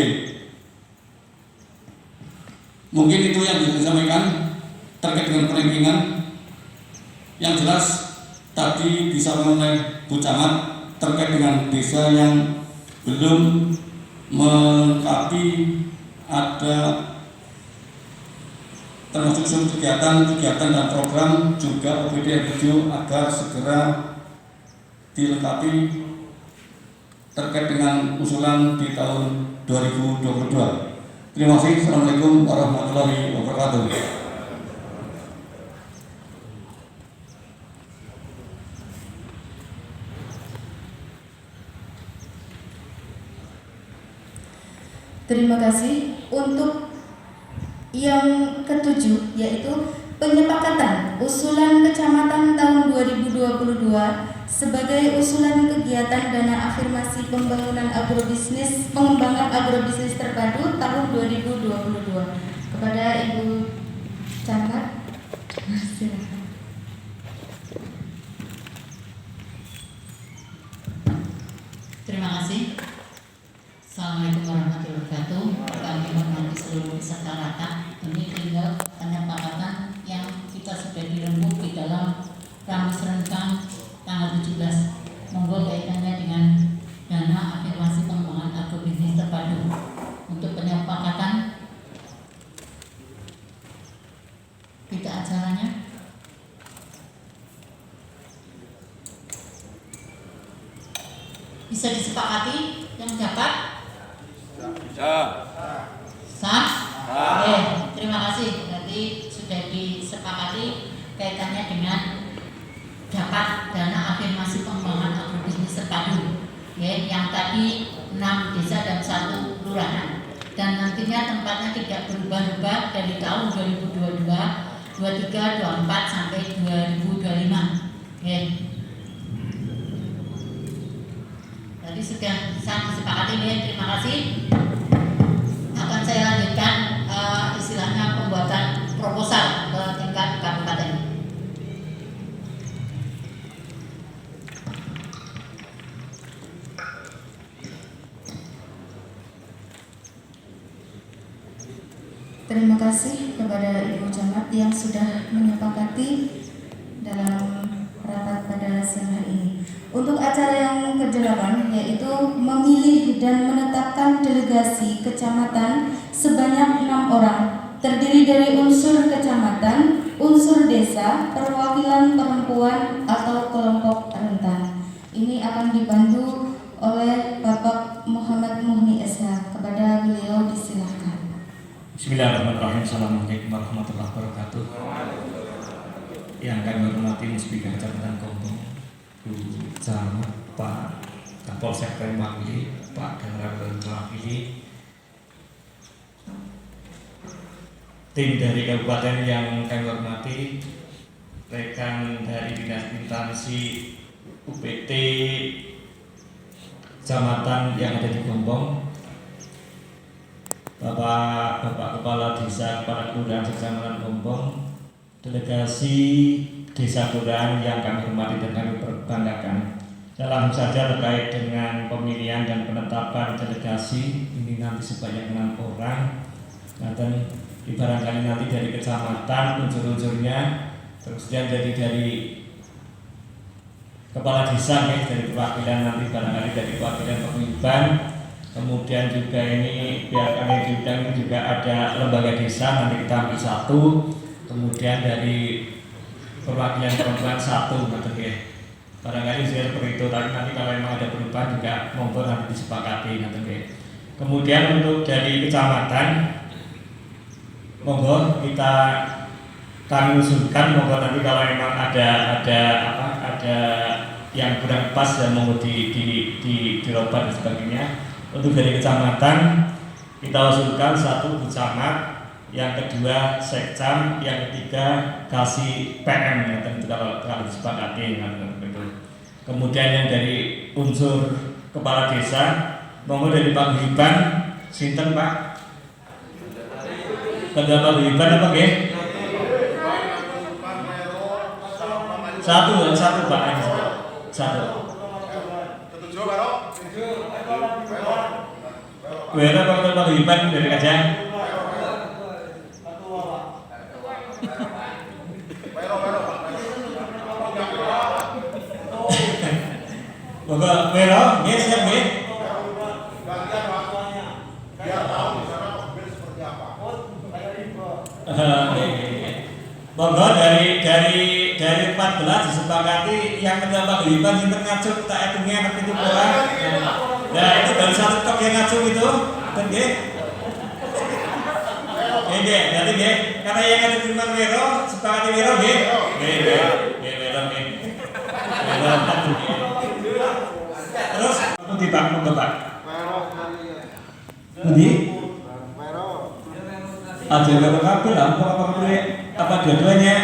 Speaker 3: Mungkin itu yang bisa disampaikan terkait dengan perankingan. Yang jelas tadi disampaikan oleh Bu Camat terkait dengan desa yang belum melengkapi ada termasuk kegiatan dan program juga OPD NGO agar segera dilengkapi terkait dengan usulan di tahun 2022. Terima kasih. Assalamualaikum warahmatullahi wabarakatuh.
Speaker 1: Terima kasih. Untuk yang ketujuh yaitu penyepakatan usulan kecamatan tahun 2022 sebagai usulan kegiatan dana afirmasi pembangunan agrobisnis pengembangan agrobisnis terpadu tahun 2022. Kepada Ibu Camat, silakan.
Speaker 2: Terima kasih. Assalamualaikum warahmatullahi wabarakatuh. Kami hormati seluruh peserta rapat. Ini tinggal penyepakatan yang kita sudah dirembuk di dalam ramus renggang tanggal 17. Monggo kaitannya dengan dana afirmasi pengembangan agrobisnis terpadu. Untuk penyepakatan berita acaranya. Bisa disepakati yang dapat? Sah? Oke, terima kasih. Berarti sudah disepakati kaitannya dengan dapat dana afirmasi pengembangan agrobisnis terpadu. Ya, yang tadi 6 desa dan 1 kelurahan. Dan nantinya tempatnya tidak berubah-ubah dari tahun 2022, 23, 24 sampai 2025. Ya. Tadi sudah disepakati ya, terima kasih. Akan saya lanjutkan istilahnya pembuatan proposal ke tingkat kabupaten.
Speaker 1: Terima kasih kepada Ibu Camat yang sudah menyepakati dalam rapat pada siang hari ini. Untuk acara yang ke-8 yaitu memilih dan menetapkan delegasi kecamatan sebanyak 6 orang, terdiri dari unsur kecamatan, unsur desa, perwakilan perempuan atau kelompok rentan. Ini akan dibantu oleh Bapak Muhammad Muhni SH. Kepada beliau disilahkan.
Speaker 6: Bismillahirrahmanirrahim. Assalamualaikum warahmatullahi wabarakatuh. Yang kami hormati Musbika Kecamatan Gombong, Bu Camat, Pak Kapolsek mewakili, Pak Danramil mewakili, tim dari kabupaten yang kami hormati, rekan dari dinas instansi UPT kecamatan yang ada di Gombong, Bapak Kepala Desa, Kepala Kelurahan Kecamatan Gombong, delegasi desa kelurahan yang kami hormati dan kami banggakan. Langsung saja terkait dengan pemilihan dan penetapan delegasi ini nanti sebanyak 6 orang. Dan barangkali nanti dari kecamatan unsur-unsurnya, terus dari kepala desa ya, dari perwakilan nanti barangkali dari perwakilan pemilihan. Kemudian juga ini pihak kami juga ada lembaga desa, nanti kita ambil 1. Kemudian dari perwakilan perempuan 1, ya. Barangkali saya seperti itu. Tapi nanti kalau memang ada perubahan juga monggo nanti disepakati, ya. Kemudian untuk dari kecamatan, monggo kami usulkan, monggo nanti kalau memang ada yang kurang pas dan monggo dirubah dan sebagainya. Untuk dari kecamatan kita usulkan 1 Bu Camat, yang kedua sekcam, yang ketiga kasih PM ya, tentu kalau disepakati gitu. Kemudian yang dari unsur kepala desa, monggo dari Pak Guyuban, sinten Pak? Ketua Pak Guyuban apa nggih? 1 Pak, 1. Wira Wakil Paguyuban dari Kajang. Monggo Wira, nggih siap nggih. Monggo dari 14 disepakati yang menjadi paguyuban sinten ngajeng tak hitungnya ngerti itu orang. Nah itu baru satu tok yang ngajeng itu, kan nggih? Nggih, nanti nggih. Karena yang ngajeng cuma Wiro, sepakati Wiro nggih. Nggih, Wiro nggih. Terus pundi Pak, monggo Pak. Pundi? Aja karo kabel apa dua-duanya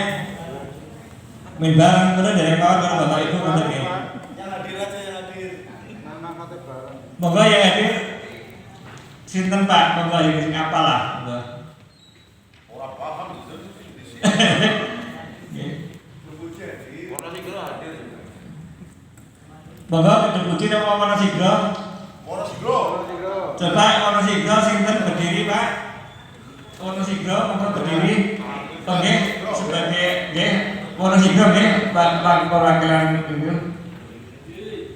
Speaker 6: main bareng bener dari kawan karo Bapak Ibu bener nggih.
Speaker 7: Yang hadir aja yang hadir.
Speaker 6: Monggo yang hadir sinten Pak, monggo yang sing apalah monggo.
Speaker 7: Ora paham itu.
Speaker 6: Nggih.
Speaker 7: Warna sigro hadir.
Speaker 6: Monggo kedeputi napa Wonosigro?
Speaker 7: Wonosigro.
Speaker 6: Coba Wonosigro sinten berdiri Pak? Wonosigro monggo berdiri. Oke, sebagai nggih Wonosigro nggih Pak perwakilan itu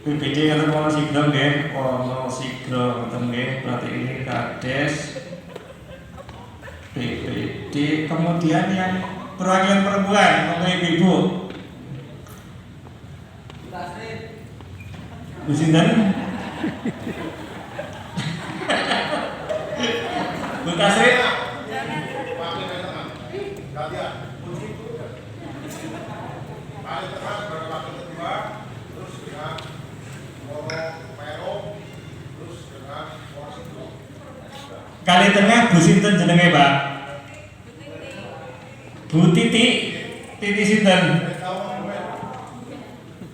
Speaker 6: BPD kata Wonosigro nggih, Wonosigro ngoten nggih, berarti ini Kades BPD, kemudian yang perwakilan perempuan monggo Ibu. Bu sinten? Bu Tasri. Kali tengah Bu sinten jenenge Pak? Bu Titi. Titi sinten?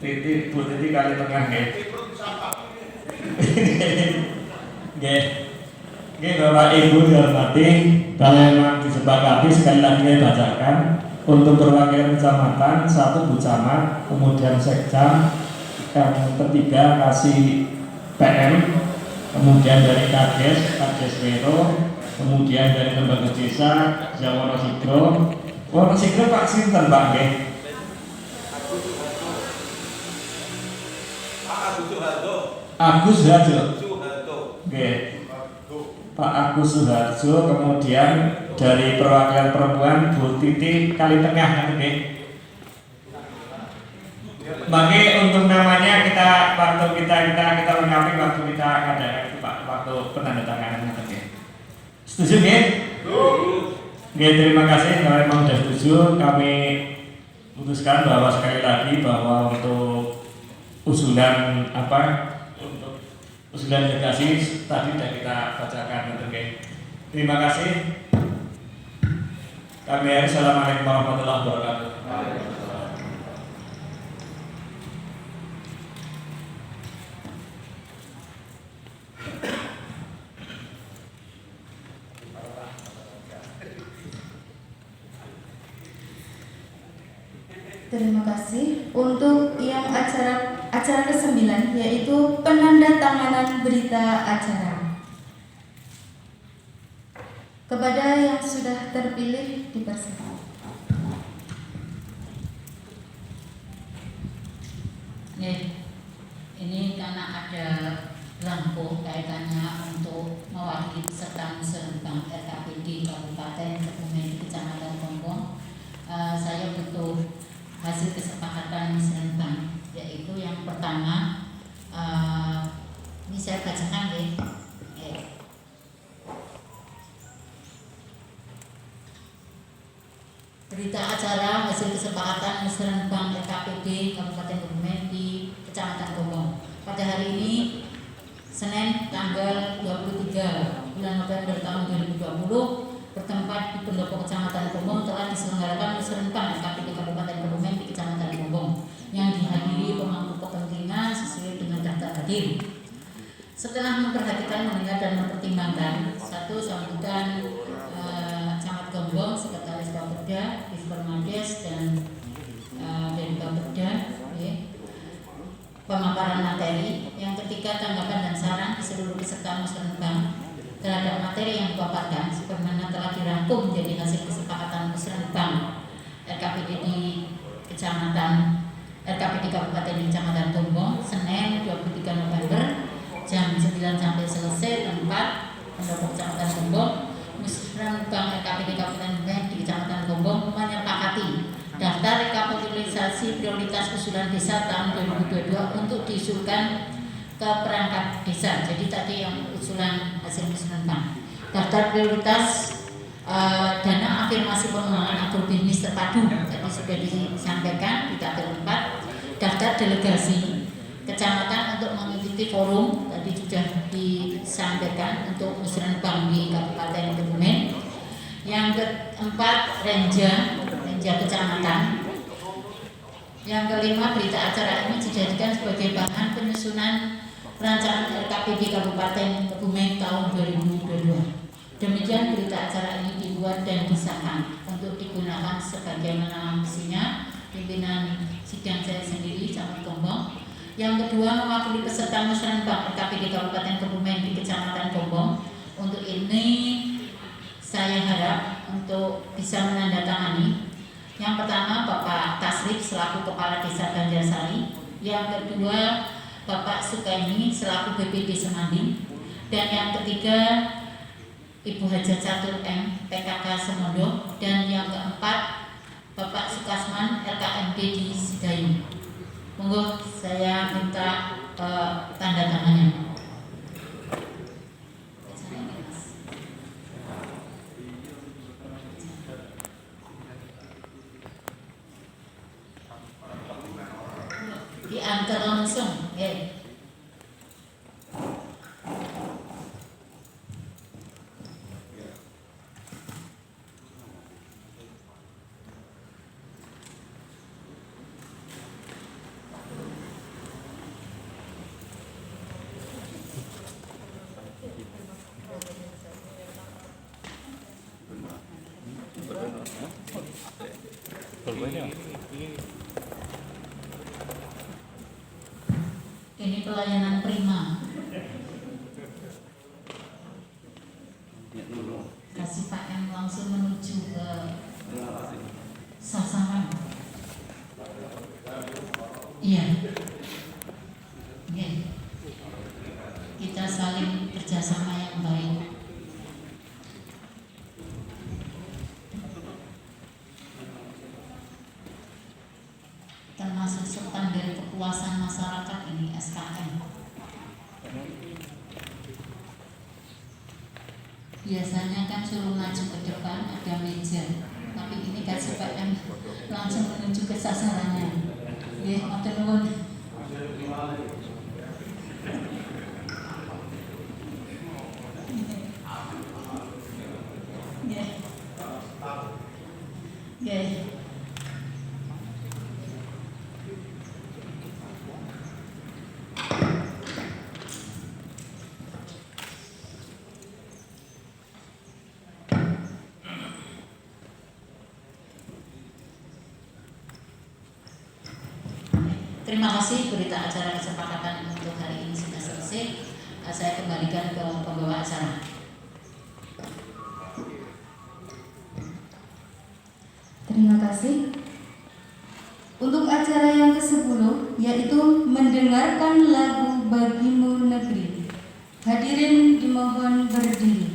Speaker 6: Titi, Bu Titi kali tengah nggih. Nggih. Nggih Bapak Ibu dihormati, kalau memang disepakati sekali lagi saya bacakan untuk perwakilan kecamatan 1 Bu Camat, kemudian Sekcam, yang ketiga kasih PM, kemudian dari Kades Wiro, kemudian dari lembaga desa Wonosigro. Wonosigro Pak sinten Pak nggih? Agus Suharjo. Nggih. Pak Agus Suharjo, kemudian dari perwakilan perempuan Bu Titi kali tengah nanti nggih. Bagi untuk namanya waktu kita lengkapi waktu kita ada itu Pak, waktu penandatanganan nanti. Setuju nggih? Nggih, terima kasih kalau memang sudah setuju. Kami putuskan bahwa sekali lagi bahwa untuk usulan usulan delegasi tadi sudah kita bacakan nanti nggih. Terima kasih. Kami Assalamualaikum warahmatullahi wabarakatuh.
Speaker 1: Terima kasih. Untuk yang acara ke-9 yaitu penandatanganan berita acara. Kepada yang sudah terpilih dipersilakan.
Speaker 2: Ini karena ada lampu kaitannya untuk mewakili peserta musrenbang RKPD Kabupaten Kebumen di Kecamatan Gombong. Saya butuh hasil kesepakatan musrenbang, yaitu yang pertama ini saya bacakan ya. Berita acara hasil kesepakatan musrenbang RKPD Kabupaten Kebumen di Kecamatan Gombong pada hari ini Senin tanggal 23 bulan November tahun 2020 bertempat di pendopo Kecamatan Gombong telah diselenggarakan musrenbang RKPD Kabupaten Kebumen di Kecamatan Gombong yang dihadiri pemangku kepentingan sesuai dengan daftar hadir. Setelah memperhatikan, mendengar dan mempertimbangkan, satu, sambutan Camat Gombong, Sekretaris Bapeda, Informades dan dari Bapeda, pemaparan materi. Yang ketiga, tanggapan dan saran di seluruh peserta musrenbang terhadap materi yang dipaparkan sebagaimana telah dirangkum menjadi hasil kesepakatan musrenbang RKPD di Kabupaten di Kecamatan Tombong, Senin 23 November jam 9 sampai selesai. Tempat pendopo Kecamatan Tombong. Musrenbang RKPD Kabupaten di Kecamatan Tombong menyepakati daftar rekapitulasi prioritas usulan desa tahun 2022 untuk diusulkan ke perangkat desa. Jadi tadi yang usulan hasil musrenbang. Daftar prioritas dana afirmasi pengembangan agrobisnis terpadu tadi sudah disampaikan di tabel 4. Daftar delegasi kecamatan untuk mengikuti forum tadi sudah disampaikan untuk musrenbang di Kabupaten Kebumen. Yang keempat renja kecamatan. Yang kelima berita acara ini dijadikan sebagai bahan penyusunan rancangan RKPD Kabupaten Kebumen tahun 2022. Demikian berita acara ini dibuat dan disahkan untuk digunakan sebagaimana mestinya. Pimpinan sidang saya sendiri, Camat Gombong. Yang kedua, mewakili peserta musrenbang RKPD Kabupaten Kebumen di Kecamatan Gombong. Untuk ini saya harap untuk bisa menandatangani. Yang pertama, Bapak Tasrif selaku Kepala Desa Banjarsari. Yang kedua, Bapak Sukaini selaku BPD Semanding. Dan yang ketiga, Ibu Hajat Catur M PKK Semondo. Dan yang keempat, Bapak Sukasman LKMD di Sidayu. Monggo saya minta tanda tangannya. Diantar langsung, ya. Ini pelayanan prima. Kasih Pak M langsung menuju ke sasaran. Iya. Oke. Kita saling kerjasama yang baik. Termasuk standar kepuasan masyarakat ini SKM. Biasanya kan suruh maju ke depan ada meja, tapi ini kasih PM langsung menuju ke sasarannya. Ya, matur nuwun. Ya. Ya. Terima kasih, berita acara kesepakatan untuk hari ini sudah selesai. Saya kembalikan ke pembawa acara.
Speaker 1: Terima kasih. Untuk acara yang ke-10 yaitu mendengarkan lagu Bagimu Negeri. Hadirin dimohon berdiri.